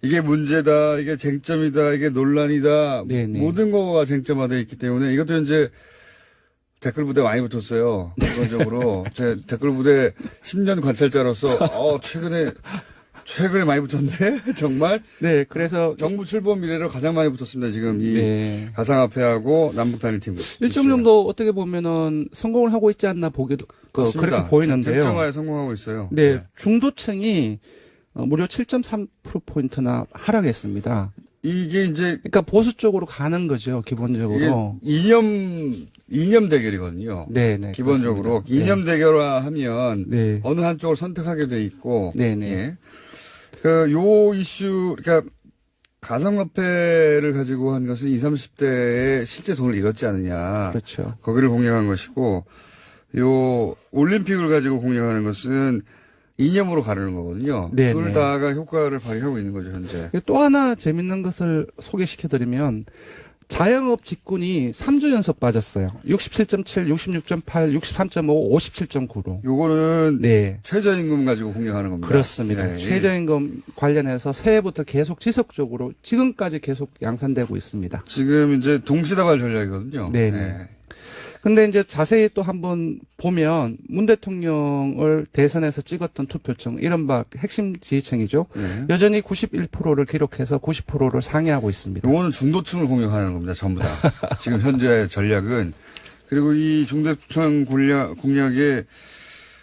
B: 이게 문제다, 이게 쟁점이다, 이게 논란이다,
E: 네네.
B: 모든 거가 쟁점화되어 있기 때문에 이것도 이제 댓글 부대 많이 붙었어요. 기본적으로 제 댓글 부대 10년 관찰자로서 최근에 많이 붙었는데 정말
E: 네, 그래서
B: 정부 출범 이래로 가장 많이 붙었습니다. 지금 이
E: 네.
B: 가상화폐하고 남북 단일팀.
E: 일정 정도 어떻게 보면은 성공을 하고 있지 않나 보기도 그렇게 보이는데요.
B: 결정화에 성공하고 있어요.
E: 네, 중도층이 무려 7.3%포인트나 하락했습니다.
B: 이게 이제
E: 그러니까 보수 쪽으로 가는 거죠, 기본적으로.
B: 이념 대결이거든요.
E: 네, 네.
B: 기본적으로
E: 그렇습니다.
B: 이념 대결화하면
E: 네.
B: 어느 한쪽을 선택하게 돼 있고.
E: 네, 네.
B: 예. 요 이슈, 그러니까 가상화폐를 가지고 한 것은 20, 30대에 실제 돈을 잃었지 않느냐.
E: 그렇죠.
B: 거기를 공략한 것이고, 요 올림픽을 가지고 공략하는 것은 이념으로 가르는 거거든요.
E: 네,
B: 둘
E: 네.
B: 다가 효과를 발휘하고 있는 거죠, 현재.
E: 또 하나 재밌는 것을 소개시켜드리면 자영업 직군이 3주 연속 빠졌어요. 67.7, 66.8, 63.5, 57.9로.
B: 요거는
E: 네.
B: 최저임금 가지고 공략하는 겁니다.
E: 그렇습니다.
B: 네.
E: 최저임금 관련해서 새해부터 계속 지속적으로 지금까지 계속 양산되고 있습니다.
B: 지금 이제 동시다발 전략이거든요.
E: 네네. 근데 이제 자세히 또 한번 보면 문 대통령을 대선에서 찍었던 투표층, 이른바 핵심 지지층이죠.
B: 네.
E: 여전히 91%를 기록해서 90%를 상회하고 있습니다.
B: 요거는 중도층을 공략하는 겁니다. 전부 다. 지금 현재 전략은. 그리고 이 중도층 공략에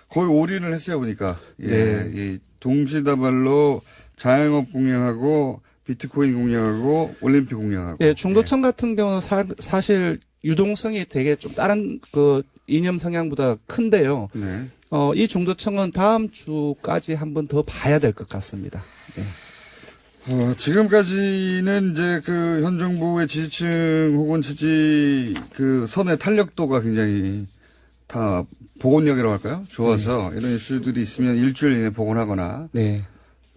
B: 거의 올인을 했어요, 보니까. 예.
E: 네.
B: 이 동시다발로 자영업 공략하고 비트코인 공략하고 올림픽 공략하고.
E: 예, 중도층 같은 경우는 사실 유동성이 되게 좀 다른 그 이념 성향보다 큰데요.
B: 네.
E: 이 중도층은 다음 주까지 한번 더 봐야 될 것 같습니다. 네.
B: 지금까지는 이제 그 현 정부의 지지층 혹은 지지 그 선의 탄력도가 굉장히 다 복원력이라고 할까요? 좋아서 이런 이슈들이 있으면 일주일 이내에 복원하거나
E: 네.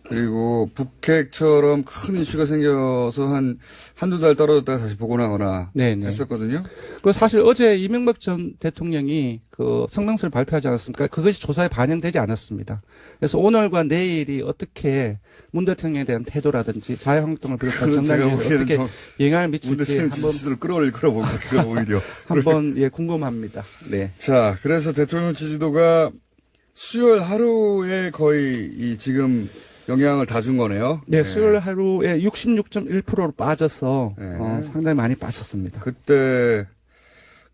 B: 그리고 북핵처럼 큰 이슈가 생겨서 한두 달 떨어졌다가 다시 복원하거나
E: 네네.
B: 했었거든요.
E: 그 사실 어제 이명박 전 대통령이 그 성명서를 발표하지 않았습니까? 그것이 조사에 반영되지 않았습니다. 그래서 오늘과 내일이 어떻게 문 대통령에 대한 태도라든지 자유한국당을 비롯한 정당에 어떻게 영향을 미칠지 한번
B: 지지들을 끌어올릴 거라고 봅니다. 오히려.
E: 한번 예 궁금합니다. 네.
B: 자, 그래서 대통령 지지도가 수요일 하루에 거의 이 지금 영향을 다 준 거네요.
E: 네, 수요일 하루에 66.1%로 빠져서
B: 네.
E: 상당히 많이 빠졌습니다.
B: 그때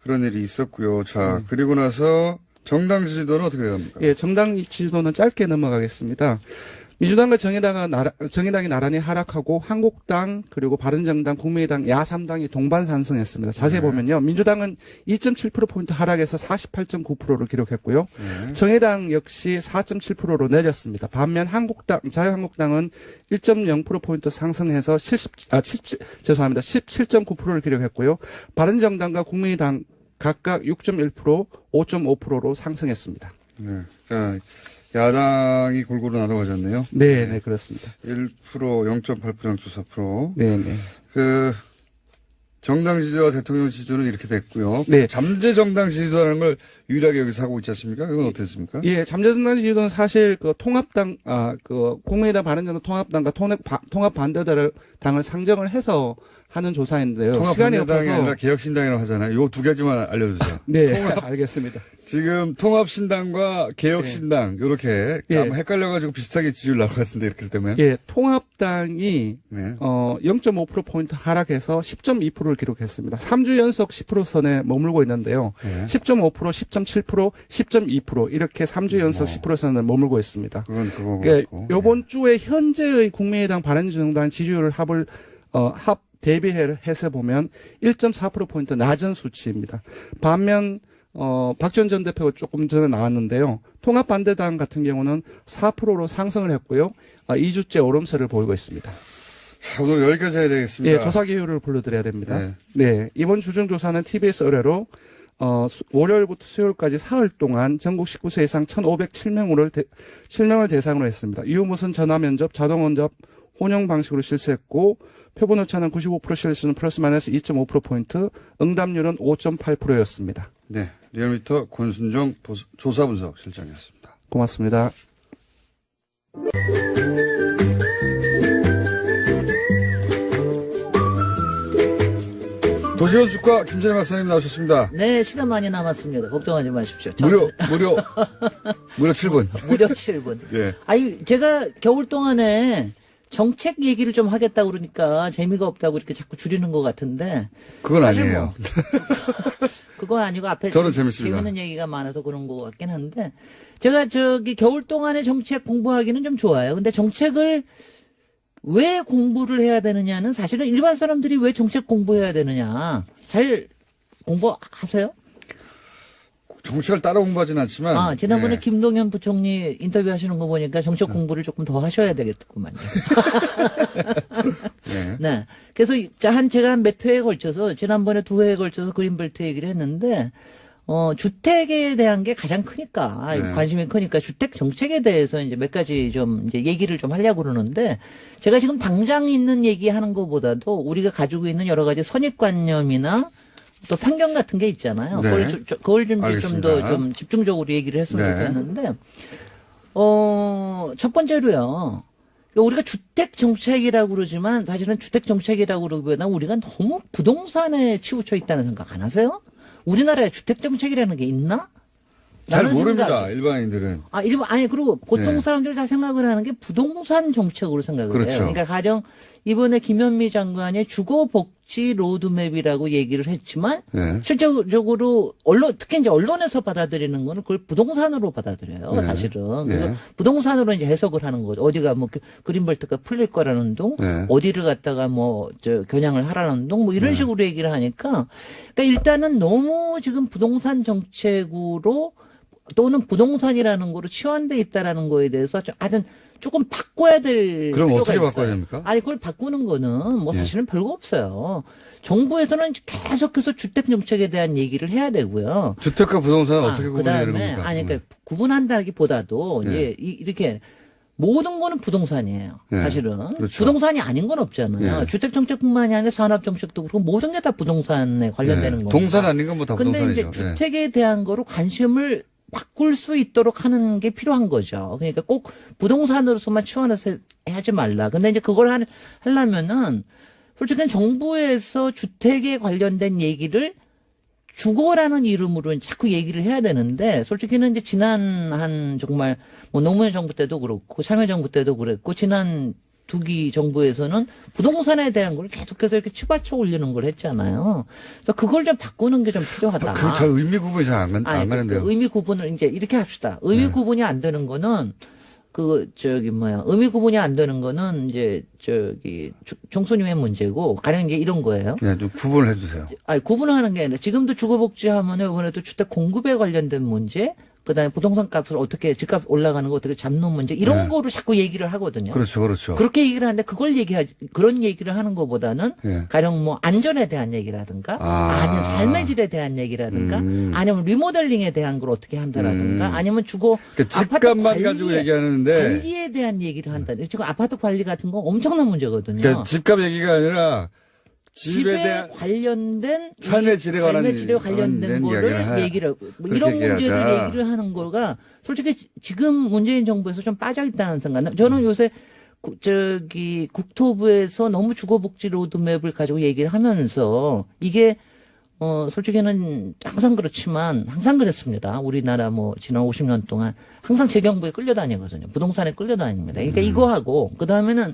B: 그런 일이 있었고요. 자, 그리고 나서 정당 지지도는 어떻게 됩니까?
E: 예, 정당 지지도는 짧게 넘어가겠습니다. 민주당과 정의당이 나란히 하락하고 한국당 그리고 바른정당, 국민의당, 야3당이 동반 상승했습니다. 자세히 보면요. 민주당은 2.7%포인트 하락해서 48.9%를 기록했고요. 정의당 역시 4.7%로 내렸습니다. 반면 한국당, 자유한국당은 1.0%포인트 상승해서 17.9%를 기록했고요. 바른정당과 국민의당 각각 6.1%, 5.5%로 상승했습니다.
B: 네. 그러니까 야당이 골고루 나눠가졌네요.
E: 네, 네, 그렇습니다.
B: 1%, 0.8%, 0.4%.
E: 네, 네.
B: 그 정당 지지와 대통령 지지는 이렇게 됐고요.
E: 네.
B: 잠재 정당 지지도라는 걸 유일하게 여기서 하고 있지 않습니까? 그건 어땠습니까?
E: 예, 잠재정당 지지도는 사실 그 통합당, 그 국민의당 바른정당 통합당과 통합 반대당을 상정을 해서 하는 조사인데요. 시간이
B: 통합반대당이
E: 없어서.
B: 아니라 개혁신당이라고 하잖아요. 요 두 가지만 알려주세요.
E: 네, 알겠습니다.
B: 지금 통합신당과 개혁신당 이렇게
E: 예.
B: 아마 헷갈려가지고 비슷하게 지지율 나올 것 같은데 이렇게 되면.
E: 예, 통합당이
B: 네.
E: 0.5%포인트 하락해서 10.2%를 기록했습니다. 3주 연속 10% 선에 머물고 있는데요.
B: 네.
E: 10.5%, 10.7%, 10.2% 이렇게 3주 연속 10% 선에 머물고 있습니다.
B: 그건 그거고.
E: 그러니까 요번 주에 현재의 국민의당 바른정당 지지율 합 대비해서 보면 1.4%포인트 낮은 수치입니다. 반면 박지원 전 대표가 조금 전에 나왔는데요. 통합반대당 같은 경우는 4%로 상승을 했고요. 2주째 오름세를 보이고 있습니다.
B: 자, 오늘 여기까지 해야 되겠습니다.
E: 예, 조사 기율을 불러드려야 됩니다.
B: 네.
E: 네, 이번 주중조사는 TBS 의뢰로 월요일부터 수요일까지 사흘 동안 전국 19세 이상 1,507명을 대상으로 했습니다. 유무선 전화면접, 자동원접, 혼용 방식으로 실시했고 표본 오차는 95% 실수는 플러스 마이너스 2.5%포인트, 응답률은 5.8%였습니다.
B: 네. 리얼미터 권순정 조사분석 실장이었습니다.
E: 고맙습니다.
B: 도시건축가 김진애 박사님 나오셨습니다.
F: 네, 시간 많이 남았습니다. 걱정하지 마십시오.
B: 무려 7분.
F: 무려 7분.
B: 예.
F: 아니, 제가 겨울 동안에 정책 얘기를 좀 하겠다고 그러니까 재미가 없다고 이렇게 자꾸 줄이는 것 같은데.
B: 그건
F: 사실
B: 아니에요.
F: 그건 아니고 앞에
B: 저는 재밌습니다.
F: 재밌는 얘기가 많아서 그런 것 같긴 한데. 제가 겨울 동안에 정책 공부하기는 좀 좋아요. 근데 정책을 왜 공부를 해야 되느냐는 사실은 일반 사람들이 왜 정책 공부해야 되느냐. 잘 공부하세요?
B: 정책을 따라 공부하진 않지만.
F: 지난번에
B: 예.
F: 김동연 부총리 인터뷰 하시는 거 보니까 정책 공부를 조금 더 하셔야 되겠구만요.
B: 네.
F: 네. 그래서 제가 한 몇 회에 걸쳐서, 지난번에 2회에 걸쳐서 그린벨트 얘기를 했는데, 주택에 대한 게 가장 크니까,
B: 네.
F: 관심이 크니까 주택 정책에 대해서 이제 몇 가지 좀 이제 얘기를 좀 하려고 그러는데, 제가 지금 당장 있는 얘기 하는 것보다도 우리가 가지고 있는 여러 가지 선입관념이나 또 편견 같은 게 있잖아요.
B: 네.
F: 그걸 좀
B: 알겠습니다.
F: 더 좀 집중적으로 얘기를 했으면
B: 네.
F: 좋겠는데, 첫 번째로요. 우리가 주택 정책이라고 그러지만 사실은 주택 정책이라고 그러기보다는 우리가 너무 부동산에 치우쳐 있다는 생각 안 하세요? 우리나라에 주택 정책이라는 게 있나?
B: 잘
F: 라는
B: 모릅니다.
F: 생각이-
B: 일반인들은.
F: 아니, 그리고 보통
B: 네.
F: 사람들이 다 생각을 하는 게 부동산 정책으로 생각을
B: 그렇죠.
F: 해요. 그러니까 가령 이번에 김현미 장관의 주거복지 로드맵이라고 얘기를 했지만
B: 네.
F: 실질적으로 특히 이제 언론에서 받아들이는 거는 그걸 부동산으로 받아들여요.
B: 네.
F: 사실은. 그래서
B: 네.
F: 부동산으로 이제 해석을 하는 거죠. 어디가 뭐 그린벨트가 풀릴 거라는 둥,
B: 네.
F: 어디를 갖다가 겨냥을 하라는 둥, 뭐 이런 식으로 얘기를 하니까 그러니까 일단은 너무 지금 부동산 정책으로 또는 부동산이라는 거로 치환돼 있다라는 거에 대해서 아주 조금 바꿔야 될
B: 그럼
F: 필요가
B: 어떻게
F: 있어요.
B: 바꿔야 됩니까?
F: 아니 그걸 바꾸는 거는 뭐
B: 예.
F: 사실은 별거 없어요. 정부에서는 계속해서 주택 정책에 대한 얘기를 해야 되고요.
B: 주택과 부동산은 어떻게 구분해야
F: 그다음에
B: 됩니까?
F: 그러니까 구분한다기보다도
B: 예.
F: 이제 이렇게 모든 거는 부동산이에요.
B: 예.
F: 사실은
B: 그렇죠.
F: 부동산이 아닌 건 없잖아요.
B: 예.
F: 주택 정책뿐만이 아니라 산업 정책도 그렇고 모든 게 다 부동산에 관련되는 거니까.
B: 동산 아닌 건 뭐 다
F: 근데
B: 부동산이죠.
F: 이제 주택에 대한 거로 관심을 바꿀 수 있도록 하는 게 필요한 거죠. 그러니까 꼭 부동산으로서만 치환해서 하지 말라. 근데 이제 그걸 하려면은 솔직히 정부에서 주택에 관련된 얘기를 주거라는 이름으로 자꾸 얘기를 해야 되는데 솔직히는 이제 지난 한 정말 뭐 노무현 정부 때도 그렇고 참여정부 때도 그랬고 지난 두기 정부에서는 부동산에 대한 걸 계속해서 이렇게 치받쳐 올리는 걸 했잖아요. 그래서 그걸 좀 바꾸는 게 좀 필요하다.
B: 그 의미 구분이 잘 안
F: 아니,
B: 가는데요.
F: 그 의미 구분을 이제 이렇게 합시다. 의미
B: 네.
F: 구분이 안 되는 거는 의미 구분이 안 되는 거는 이제 총수님의 문제고 가령 이제 이런 거예요.
B: 네, 좀 구분을 해주세요.
F: 아니 구분을 하는 게 아니라 지금도 주거복지 하면은 이번에도 주택 공급에 관련된 문제, 그다음에 부동산 값을 어떻게 집값 올라가는 거 어떻게 잡는 문제 이런
B: 네.
F: 거로 자꾸 얘기를 하거든요.
B: 그렇죠, 그렇죠.
F: 그렇게 얘기를 하는데 그런 얘기를 하는 것보다는
B: 예.
F: 가령 뭐 안전에 대한 얘기라든가 아니면 삶의 질에 대한 얘기라든가 아니면 리모델링에 대한 걸 어떻게 한다라든가 아니면
B: 그러니까
F: 아파트
B: 집값만 가지고 얘기하는데
F: 관리에 대한 얘기를 한다. 지금 아파트 관리 같은 거 엄청난 문제거든요.
B: 그러니까 집값 얘기가 아니라 집에
F: 집에
B: 대한
F: 관련된
B: 삶의 질에 관한
F: 삶의 질에 관련된 거를 얘기를 뭐 이런
B: 그렇게
F: 문제를
B: 얘기하자.
F: 얘기를 하는 거가 솔직히 지금 문재인 정부에서 좀 빠져 있다는 생각. 저는 요새 국토부에서 너무 주거복지 로드맵을 가지고 얘기를 하면서 이게 솔직히는 항상 그렇지만 항상 그랬습니다. 우리나라 뭐 지난 50년 동안 항상 재경부에 끌려다니거든요. 부동산에 끌려다닙니다. 그러니까 이거하고 그다음에는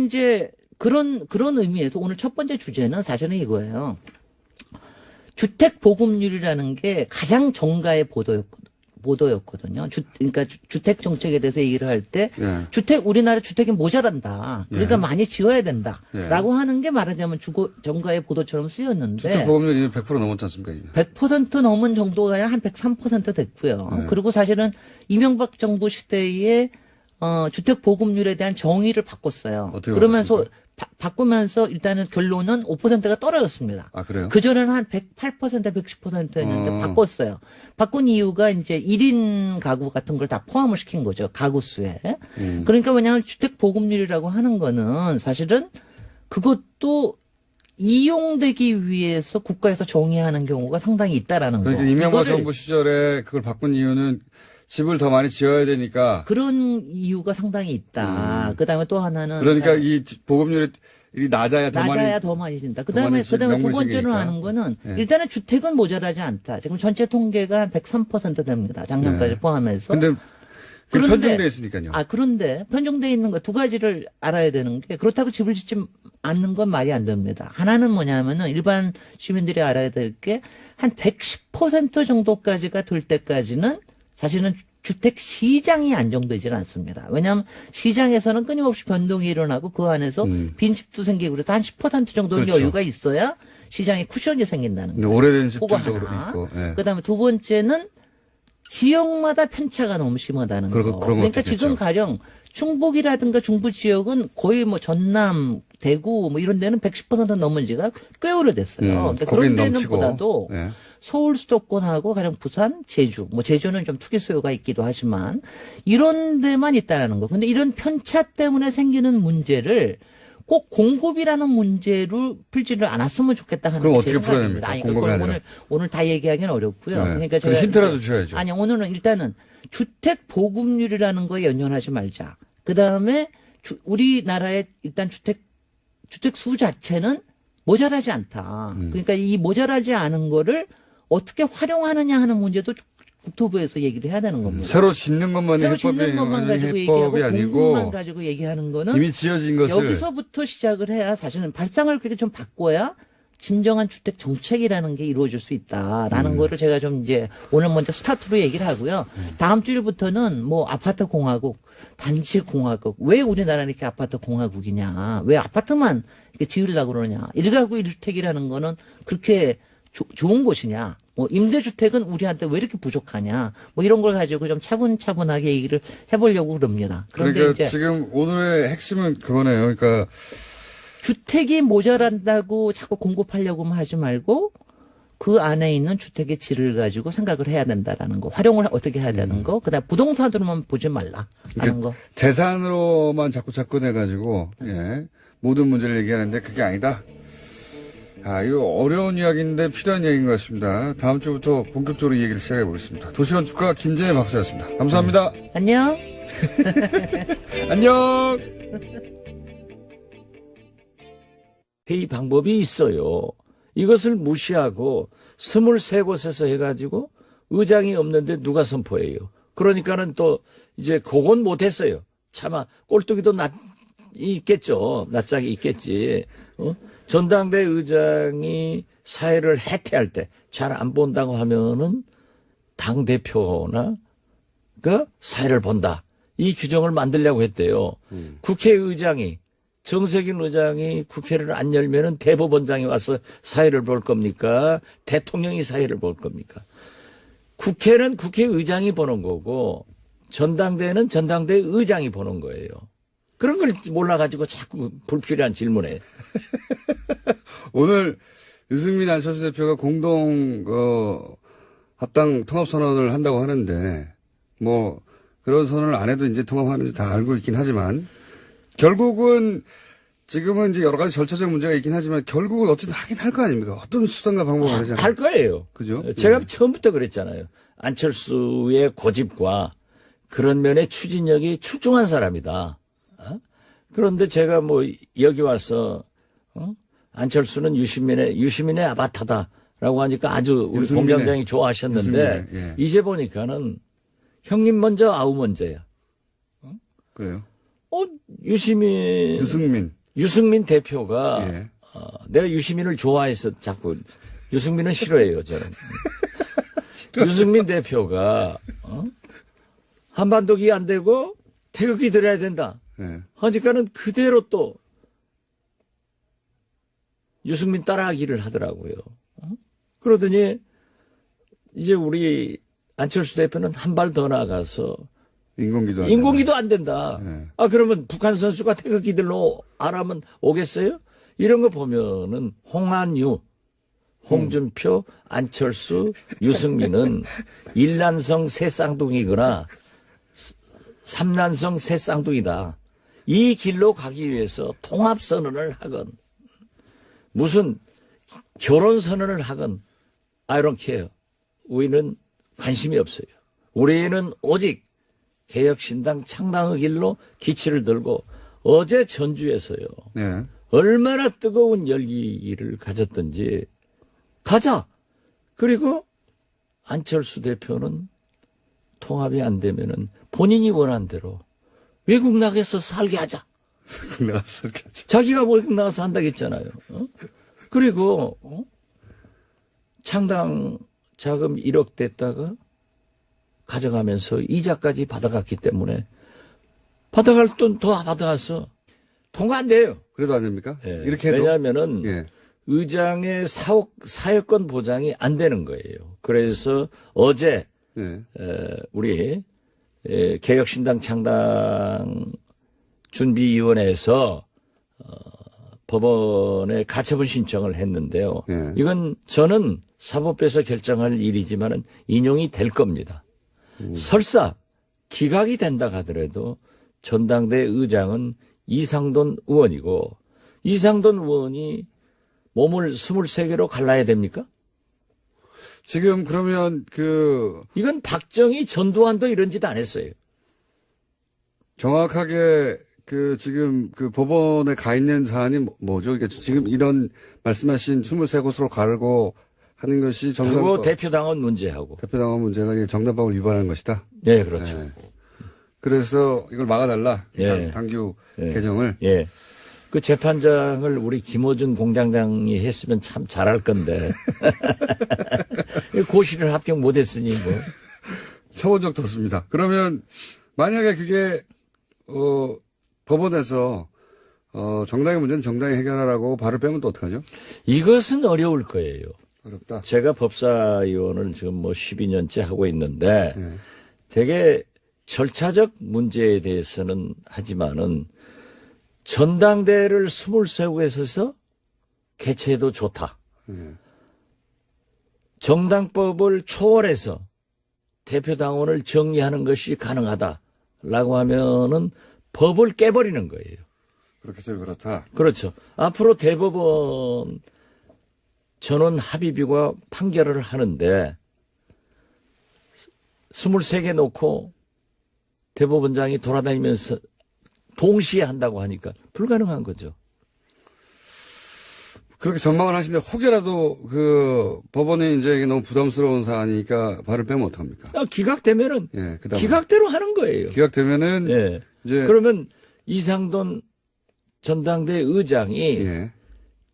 F: 이제 그런 의미에서 오늘 첫 번째 주제는 사실은 이거예요. 주택 보급률이라는 게 가장 정가의 보도였거든요. 그러니까 주택 정책에 대해서 얘기를 할 때
B: 예.
F: 우리나라 주택이 모자란다. 그러니까
B: 예.
F: 많이 지어야
B: 예.
F: 된다라고 하는 게 말하자면 정가의 보도처럼 쓰였는데
B: 주택 보급률이 100% 넘었지 않습니까? 이미?
F: 100% 넘은 정도가 아니라 한 103% 됐고요.
B: 네.
F: 그리고 사실은 이명박 정부 시대에 주택 보급률에 대한 정의를 바꿨어요.
B: 어떻게
F: 그러면서 바꾸면서 일단은 결론은 5%가 떨어졌습니다.
B: 아, 그래요?
F: 그전에는 한 108%, 110%였는데 바꿨어요. 바꾼 이유가 이제 1인 가구 같은 걸 다 포함을 시킨 거죠. 가구 수에. 그러니까 뭐냐면 주택 보급률이라고 하는 거는 사실은 그것도 이용되기 위해서 국가에서 정의하는 경우가 상당히 있다라는 거.
B: 그러니까 이명박
F: 이거를
B: 정부 시절에 그걸 바꾼 이유는 집을 더 많이 지어야 되니까.
F: 그런 이유가 상당히 있다. 그다음에 또 하나는
B: 그러니까 이 보급률이 낮아야
F: 더 많이 진다.
B: 더
F: 그다음에
B: 많이
F: 두 번째로
B: 명분식이니까.
F: 하는 거는
B: 예.
F: 일단은 주택은 모자라지 않다. 지금 전체 통계가 한 103% 됩니다. 작년까지
B: 네.
F: 포함해서.
B: 근데 그
F: 그런데-
B: 편중돼 있으니까요.
F: 그런데 편중돼 있는 거 두 가지를 알아야 되는 게 그렇다고 집을 짓지 않는 건 말이 안 됩니다. 하나는 뭐냐면은 일반 시민들이 알아야 될 게 한 110% 정도까지가 될 때까지는 사실은 주택 시장이 안정되지는 않습니다. 왜냐하면 시장에서는 끊임없이 변동이 일어나고 그 안에서 빈집도 생기고 그래서 한 10% 정도는
B: 그렇죠.
F: 여유가 있어야 시장에 쿠션이 생긴다는
B: 근데
F: 거예요.
B: 오래된
F: 그거
B: 집들도
F: 하나.
B: 있고. 예.
F: 그다음에 두 번째는 지역마다 편차가 너무 심하다는 거.
B: 그런
F: 그러니까
B: 것도
F: 지금
B: 있겠죠.
F: 가령 충북이라든가 중부 지역은 거의 뭐 전남, 대구 뭐 이런 데는 110% 넘은 지가 꽤 오래됐어요. 그러니까
B: 거긴
F: 그런
B: 넘치고.
F: 데는보다도
B: 예.
F: 서울 수도권하고 가령 부산, 제주, 뭐 제주는 좀 투기 수요가 있기도 하지만 이런 데만 있다라는 거. 근데 이런 편차 때문에 생기는 문제를 꼭 공급이라는 문제로 풀지를 않았으면 좋겠다 하는
B: 그럼
F: 게
B: 어떻게
F: 제
B: 풀어야
F: 생각입니다.
B: 됩니까?
F: 아니,
B: 공급이
F: 그걸
B: 아니라.
F: 오늘 다 얘기하기는 어렵고요.
B: 네.
F: 그러니까
B: 그
F: 제가
B: 힌트라도
F: 이제-
B: 주셔야죠.
F: 아니 오늘은 일단은 주택 보급률이라는 거에 연연하지 말자. 그 다음에 우리나라의 일단 주택 수 자체는 모자라지 않다. 그러니까 이 모자라지 않은 거를 어떻게 활용하느냐 하는 문제도 국토부에서 얘기를 해야 되는 겁니다.
B: 새로 짓는 것만이
F: 새로
B: 해법이,
F: 짓는 것만 가지고
B: 해법이
F: 얘기하고
B: 아니고
F: 공부만 가지고 얘기하는 거는
B: 이미 지어진 것을
F: 여기서부터 시작을 해야 사실은 발상을 그렇게 좀 바꿔야 진정한 주택 정책이라는 게 이루어질 수 있다라는 거를 제가 좀 이제 오늘 먼저 스타트로 얘기를 하고요. 다음 주부터는 뭐 아파트 공화국, 단지 공화국, 왜 우리나라는 이렇게 아파트 공화국이냐, 왜 아파트만 이렇게 지으려고 그러냐, 1가구 1주택이라는 거는 그렇게 좋은 곳이냐, 뭐 임대주택은 우리한테 왜 이렇게 부족하냐, 뭐 이런 걸 가지고 좀 차분차분하게 얘기를 해보려고 그럽니다. 그런데
B: 그러니까
F: 이제
B: 지금 오늘의 핵심은 그거네요. 그러니까
F: 주택이 모자란다고 자꾸 공급하려고만 하지 말고 그 안에 있는 주택의 질을 가지고 생각을 해야 된다라는 거, 활용을 어떻게 해야 되는 거, 그다음 부동산으로만 보지 말라라는 거.
B: 재산으로만 자꾸 접근해가지고 예, 모든 문제를 얘기하는데 그게 아니다. 아, 이거 어려운 이야기인데 필요한 이야기인 것 같습니다. 다음 주부터 본격적으로 이 얘기를 시작해 보겠습니다. 도시건축가 김재희 박사였습니다. 감사합니다.
F: 안녕.
B: 안녕.
C: 회의 방법이 있어요. 이것을 무시하고 23곳에서 해가지고 의장이 없는데 누가 선포해요. 그러니까는 또 이제 그건 못했어요. 차마 꼴뚜기도 있겠죠. 낯짝이 있겠지. 전당대 의장이 사회를 해태할 때 잘 안 본다고 하면은 당대표나 그 사회를 본다. 이 규정을 만들려고 했대요. 국회의장이 정세균 의장이 국회를 안 열면은 대법원장이 와서 사회를 볼 겁니까? 대통령이 사회를 볼 겁니까? 국회는 국회의장이 보는 거고 전당대회는 전당대 의장이 보는 거예요. 그런 걸 몰라가지고 자꾸 불필요한 질문에.
B: 오늘 유승민 안철수 대표가 공동 합당 통합선언을 한다고 하는데 뭐 그런 선언을 안 해도 이제 통합하는지 다 알고 있긴 하지만 결국은 지금은 이제 여러 가지 절차적 문제가 있긴 하지만 결국은 어쨌든 하긴 할 거 아닙니까? 어떤 수단과 방법을 하잖아요.
C: 할 거예요.
B: 그죠?
C: 제가
B: 네.
C: 처음부터 그랬잖아요. 안철수의 고집과 그런 면에 추진력이 출중한 사람이다. 그런데 제가 뭐 여기 와서 안철수는 유시민의 아바타다라고 하니까 아주 우리 본장장이 좋아하셨는데
B: 예.
C: 이제 보니까는 형님 먼저 아우 먼저야.
B: 그래요.
C: 유승민 대표가
B: 예.
C: 내가 유시민을 좋아해서 자꾸 유승민은 싫어해요 저는. 유승민 대표가 한반도기 안 되고 태극기 들어야 된다.
B: 예.
C: 하니까는 그대로 또 유승민 따라하기를 하더라고요. 그러더니 이제 우리 안철수 대표는 한 발 더 나가서 인공기도 안 된다.
B: 네.
C: 그러면 북한 선수가 태극기들로 안 오겠어요? 이런 거 보면은 홍한유, 홍준표, 안철수, 유승민은 일란성 새 쌍둥이거나 삼란성 새 쌍둥이다. 이 길로 가기 위해서 통합선언을 하건 무슨 결혼선언을 하건 I don't care. 우리는 관심이 없어요. 우리는 오직 개혁신당 창당의 길로 기치를 들고 어제 전주에서요.
B: 네.
C: 얼마나 뜨거운 열기를 가졌던지 가자. 그리고 안철수 대표는 통합이 안 되면은 본인이 원한 대로 외국 나가서 살게 하자.
B: 나가서 이렇게 하죠.
C: 자기가 외국 나가서 한다고 했잖아요. 그리고 창당 자금 1억 됐다가 가져가면서 이자까지 받아갔기 때문에 받아갈 돈 더 받아가서 통과 안 돼요.
B: 그래도 안 됩니까?
C: 예.
B: 이렇게 해도.
C: 왜냐하면은
B: 예.
C: 의장의 사회권 보장이 안 되는 거예요. 그래서 어제
B: 예.
C: 우리 개혁신당 창당 준비위원회에서 법원에 가처분 신청을 했는데요.
B: 예.
C: 이건 저는 사법부에서 결정할 일이지만은 인용이 될 겁니다. 설사 기각이 된다 하더라도 전당대 의장은 이상돈 의원이고 이상돈 의원이 몸을 23개로 갈라야 됩니까?
B: 지금 그러면
C: 이건 박정희 전두환도 이런 짓 안 했어요.
B: 정확하게 지금 법원에 가 있는 사안이 뭐죠? 그러니까 지금 이런 말씀하신 23곳으로 가르고 하는 것이
C: 그리고
B: 정당법,
C: 대표당원 문제하고.
B: 대표당원 문제가 이게 정당법을 위반하는 것이다.
C: 네, 그렇죠.
B: 네. 그래서 이걸 막아달라.
C: 예.
B: 당규
C: 예.
B: 개정을.
C: 예. 그 재판장을 우리 김어준 공장장이 했으면 참 잘할 건데. 고시를 합격 못했으니 뭐.
B: 쳐본 적도 없습니다. 그러면 만약에 그게 법원에서 정당의 문제는 정당이 해결하라고 발을 빼면 또 어떡하죠?
C: 이것은 어려울 거예요.
B: 어렵다.
C: 제가 법사위원을 지금 뭐 12년째 하고 있는데
B: 네.
C: 되게 절차적 문제에 대해서는 하지만은 전당대회를 23곳에 있어서 개최해도 좋다.
B: 네.
C: 정당법을 초월해서 대표당원을 정리하는 것이 가능하다라고 하면은 법을 깨버리는 거예요.
B: 그렇게 되면 그렇다.
C: 그렇죠. 앞으로 대법원 전원 합의비가 판결을 하는데 23개 놓고 대법원장이 돌아다니면서 동시에 한다고 하니까 불가능한 거죠.
B: 그렇게 전망을 하시는데 혹여라도 그 법원이 이제 이게 너무 부담스러운 사안이니까 발을 빼면 어떡합니까?
C: 기각되면은
B: 예, 그다음에
C: 기각대로 하는 거예요.
B: 기각되면은
C: 예.
B: 이제
C: 그러면 이상돈 전당대 의장이
B: 예.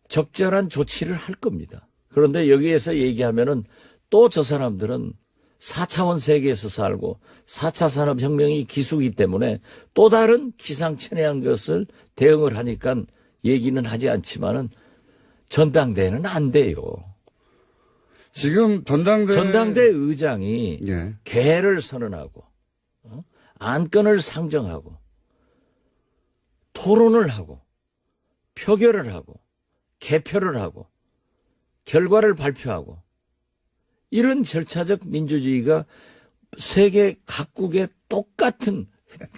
C: 적절한 조치를 할 겁니다. 그런데 여기에서 얘기하면은 또 저 사람들은 4차원 세계에서 살고 4차 산업혁명이 기수기 때문에 또 다른 기상천외한 것을 대응을 하니까 얘기는 하지 않지만은 전당대회는 안 돼요.
B: 지금 전당대
C: 의장이
B: 예.
C: 개를 선언하고 안건을 상정하고 토론을 하고 표결을 하고 개표를 하고 결과를 발표하고 이런 절차적 민주주의가 세계 각국의 똑같은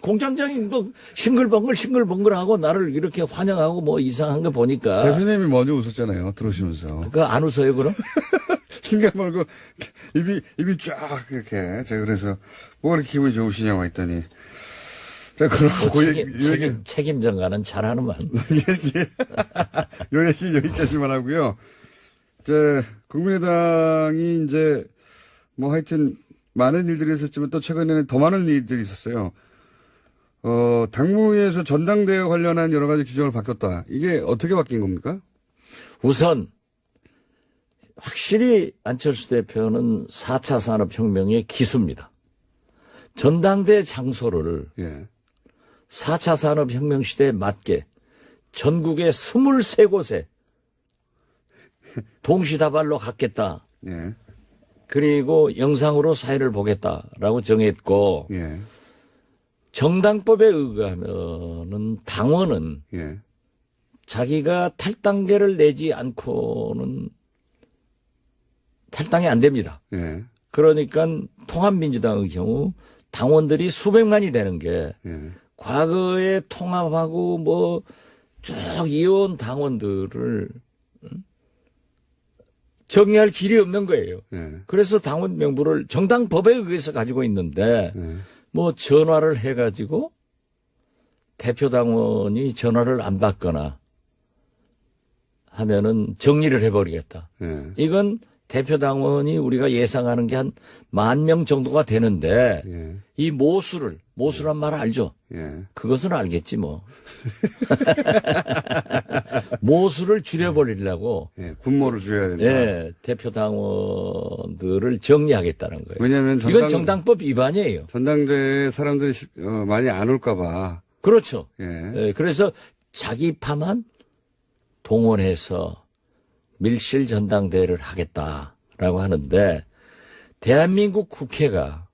C: 공장장이 뭐 싱글벙글하고 나를 이렇게 환영하고 뭐 이상한 거 보니까
B: 대표님이 먼저 웃었잖아요. 들어오시면서.
C: 그거 안 웃어요 그럼?
B: 신경 말고 입이 쫙 이렇게 제가 그래서 뭐 그렇게 기분이 좋으시냐고 했더니 제가 그럼
C: 책임전가는 잘하는만.
B: 요 얘기 여기까지만 하고요. 이제 국민의당이 이제 뭐 하여튼 많은 일들이 있었지만 또 최근에는 더 많은 일들이 있었어요. 당무위에서 전당대회 관련한 여러 가지 규정을 바뀌었다. 이게 어떻게 바뀐 겁니까?
C: 우선 확실히 안철수 대표는 4차 산업혁명의 기수입니다. 전당대 장소를
B: 예.
C: 4차 산업혁명 시대에 맞게 전국의 23곳에 동시다발로 갖겠다.
B: 예.
C: 그리고 영상으로 사회를 보겠다라고 정했고
B: 예.
C: 정당법에 의하면은 당원은
B: 예.
C: 자기가 탈당계를 내지 않고는 탈당이 안 됩니다.
B: 예.
C: 그러니까 통합민주당의 경우 당원들이 수백만이 되는 게
B: 예.
C: 과거에 통합하고 뭐 쭉 이어온 당원들을 정리할 길이 없는 거예요.
B: 예.
C: 그래서 당원 명부를 정당법에 의해서 가지고 있는데
B: 예.
C: 뭐 전화를 해가지고 대표 당원이 전화를 안 받거나 하면은 정리를 해버리겠다.
B: 예.
C: 이건 대표 당원이 우리가 예상하는 게 한 10,000명 정도가 되는데
B: 예.
C: 이 모수란 말 알죠?
B: 예.
C: 그것은 알겠지 뭐. 모수를 줄여버리려고
B: 예. 분모를 줄여야 된다.
C: 예, 대표 당원들을 정리하겠다는 거예요.
B: 왜냐하면
C: 이건 정당법 위반이에요.
B: 전당대회에 사람들이 많이 안 올까봐.
C: 그렇죠.
B: 예.
C: 예, 그래서 자기 파만 동원해서 밀실 전당대회를 하겠다라고 하는데 대한민국 국회가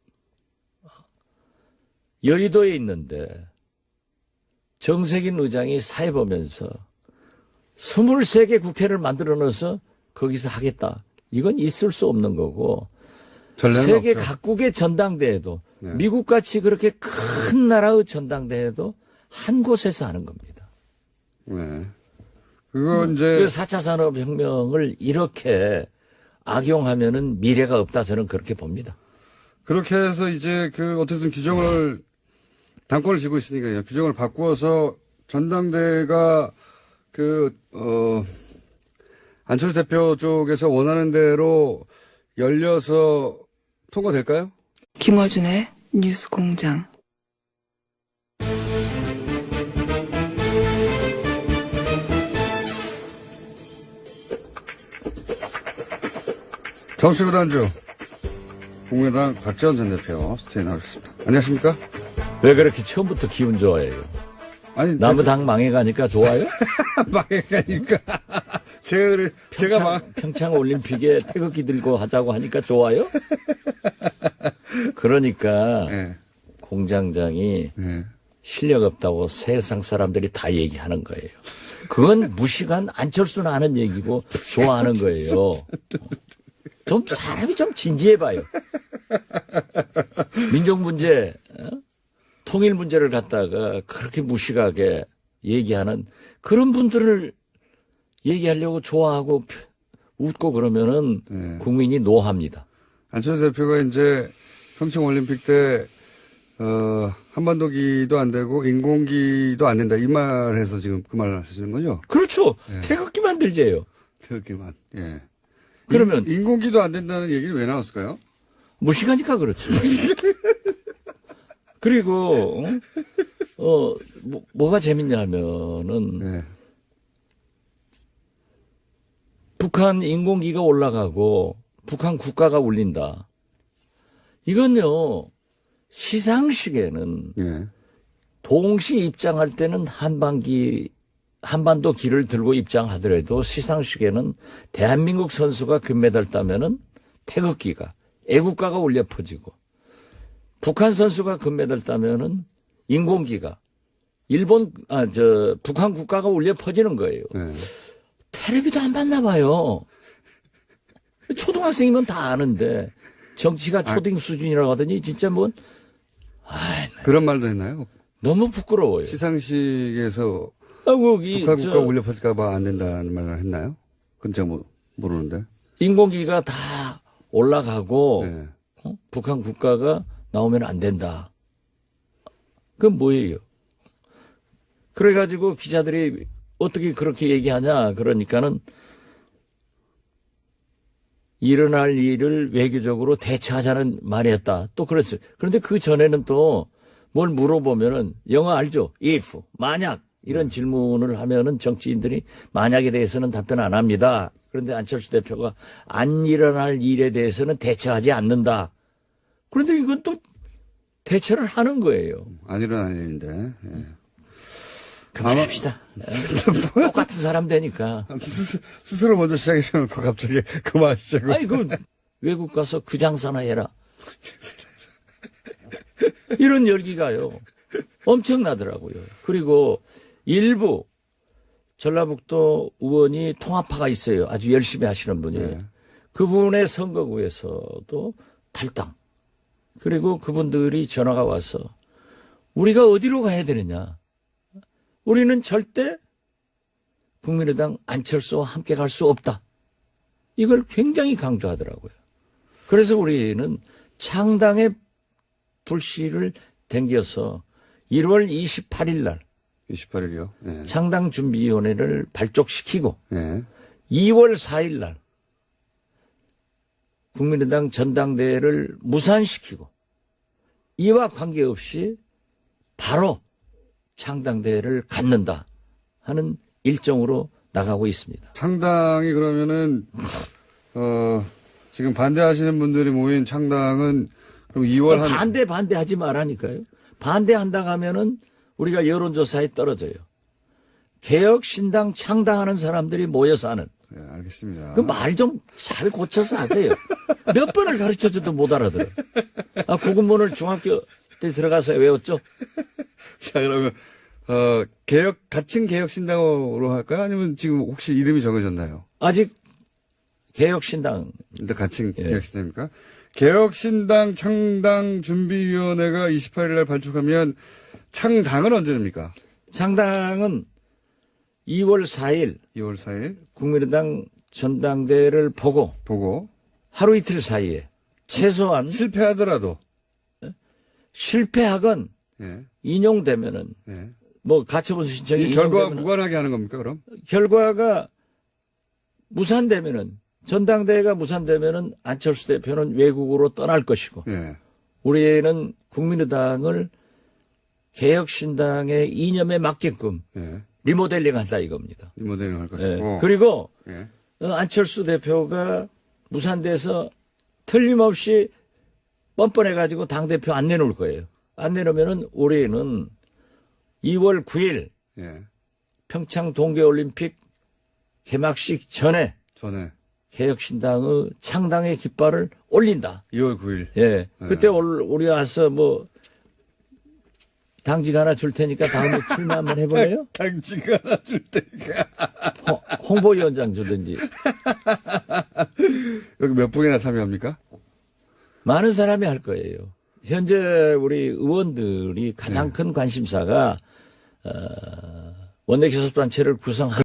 C: 여의도에 있는데 정세균 의장이 사회 보면서 23개 국회를 만들어 넣어서 거기서 하겠다. 이건 있을 수 없는 거고 세계
B: 없죠.
C: 각국의 전당대회도
B: 네.
C: 미국같이 그렇게 큰 나라의 전당대회도 한 곳에서 하는 겁니다.
B: 네. 그거 이제
C: 4차 산업혁명을 이렇게 악용하면은 미래가 없다 저는 그렇게 봅니다.
B: 그렇게 해서 이제 어쨌든 규정을 당권을 쥐고 있으니까요. 규정을 바꾸어서 전당대회가 안철수 대표 쪽에서 원하는 대로 열려서 통과될까요?
A: 김어준의 뉴스 공장.
B: 정치구단주 국민의당 박지원 전 대표 스테이 나오셨습니다. 안녕하십니까?
C: 왜 그렇게 처음부터 기분 좋아해요?
B: 아니
C: 나무 당 망해가니까 좋아요?
B: 망해가니까 제가
C: 평창 올림픽에 태극기 들고 하자고 하니까 좋아요? 그러니까
B: 네.
C: 공장장이
B: 네.
C: 실력 없다고 세상 사람들이 다 얘기하는 거예요. 그건 무식한 안철수는 아는 얘기고 좋아하는 거예요. 좀 사람이 좀 진지해봐요. 민족 문제, 통일 문제를 갖다가 그렇게 무식하게 얘기하는 그런 분들을 얘기하려고 좋아하고 웃고 그러면은
B: 네.
C: 국민이 노합니다.
B: 안철수 대표가 이제 평창 올림픽 때 한반도기도 안 되고 인공기도 안 된다 이 말해서 지금 그 말 하시는 거죠?
C: 그렇죠.
B: 네.
C: 태극기 만들재요.
B: 태극기만. 예.
C: 그러면
B: 인공기도 안 된다는 얘기는 왜 나왔을까요?
C: 무식하니까 그렇죠. 그리고 뭐가 재밌냐면은
B: 네.
C: 북한 인공기가 올라가고 북한 국가가 울린다. 이건요 시상식에는
B: 예.
C: 동시 입장할 때는 한반도 기를 들고 입장하더라도 시상식에는 대한민국 선수가 금메달 따면은 태극기가 애국가가 울려 퍼지고 북한 선수가 금메달 따면은 인공기가 북한 국가가 울려 퍼지는 거예요.
B: 네.
C: 텔레비도 안 봤나 봐요. 초등학생이면 다 아는데 정치가 초딩 수준이라고 하더니 진짜
B: 그런 말도 했나요?
C: 너무 부끄러워요.
B: 시상식에서
C: 아이고,
B: 북한 국가 울려 퍼질까봐 안 된다는 말을 했나요? 그건 제가 모르는데.
C: 인공기가 다 올라가고
B: 네.
C: 북한 국가가 나오면 안 된다. 그건 뭐예요? 그래가지고 기자들이 어떻게 그렇게 얘기하냐 그러니까는 일어날 일을 외교적으로 대처하자는 말이었다. 또 그랬어요. 그런데 그 전에는 또 뭘 물어보면은 영어 알죠? if, 만약 이런 질문을 하면은 정치인들이 만약에 대해서는 답변 안 합니다. 그런데 안철수 대표가 안 일어날 일에 대해서는 대처하지 않는다. 그런데 이건 또 대처를 하는 거예요.
B: 안 일어난 일인데. 예.
C: 그만합시다. 똑같은 사람 되니까.
B: 스스로 먼저 시작해놓고 갑자기 그만하시자고.
C: 아니, 외국 가서 그 장사나 해라. 이런 열기가요. 엄청나더라고요. 그리고 일부 전라북도 의원이 통합파가 있어요. 아주 열심히 하시는 분이.
B: 네.
C: 그분의 선거구에서도 탈당. 그리고 그분들이 전화가 와서 우리가 어디로 가야 되느냐. 우리는 절대 국민의당 안철수와 함께 갈 수 없다. 이걸 굉장히 강조하더라고요. 그래서 우리는 창당의 불씨를 댕겨서 1월 28일 날
B: 28일이요. 네.
C: 창당준비위원회를 발족시키고
B: 네.
C: 2월 4일 날 국민의당 전당대회를 무산시키고 이와 관계없이 바로 창당대회를 갖는다 하는 일정으로 나가고 있습니다.
B: 창당이 그러면은 지금 반대하시는 분들이 모인 창당은 그럼 2월
C: 반대하지 말라니까요. 반대한다고 하면은 우리가 여론조사에 떨어져요. 개혁신당 창당하는 사람들이 모여서 하는.
B: 네, 알겠습니다.
C: 그 말 좀 잘 고쳐서 하세요. 몇 번을 가르쳐줘도 못 알아들어. 구군문을 중학교 때 들어가서 외웠죠?
B: 자, 그러면 같은 개혁신당으로 할까요? 아니면 지금 혹시 이름이 정해졌나요?
C: 아직 개혁신당.
B: 일단 같은
C: 예.
B: 개혁신당입니까? 개혁신당 창당준비위원회가 28일 날 발족하면 창당은 언제 됩니까?
C: 창당은 2월 4일
B: 2월 4일
C: 국민의당 전당대회를 보고 하루 이틀 사이에 최소한
B: 실패하더라도
C: 실패하건
B: 예.
C: 인용되면은
B: 예.
C: 가처분 신청이
B: 이 결과와
C: 인용되면은
B: 무관하게 하는 겁니까, 그럼?
C: 결과가 무산되면은 전당대회가 무산되면은 안철수 대표는 외국으로 떠날 것이고
B: 예.
C: 우리는 국민의당을 개혁신당의 이념에 맞게끔
B: 예.
C: 리모델링 한다 이겁니다.
B: 리모델링 할
C: 예.
B: 것이고.
C: 그리고
B: 예.
C: 안철수 대표가 무산돼서 틀림없이 뻔뻔해가지고 당대표 안 내놓을 거예요. 안 내놓으면은 올해는 2월 9일
B: 예.
C: 평창 동계올림픽 개막식 전에 개혁신당의 창당의 깃발을 올린다.
B: 2월 9일.
C: 예. 그때 우리 와서 뭐 당직 하나 줄 테니까 다음에 출마 한번 해볼래요?
B: 당직 하나 줄 테니까.
C: 홍보위원장 주든지.
B: 여기 몇 분이나 참여합니까?
C: 많은 사람이 할 거예요. 현재 우리 의원들이 가장 큰 관심사가 원내교섭단체를 구성하는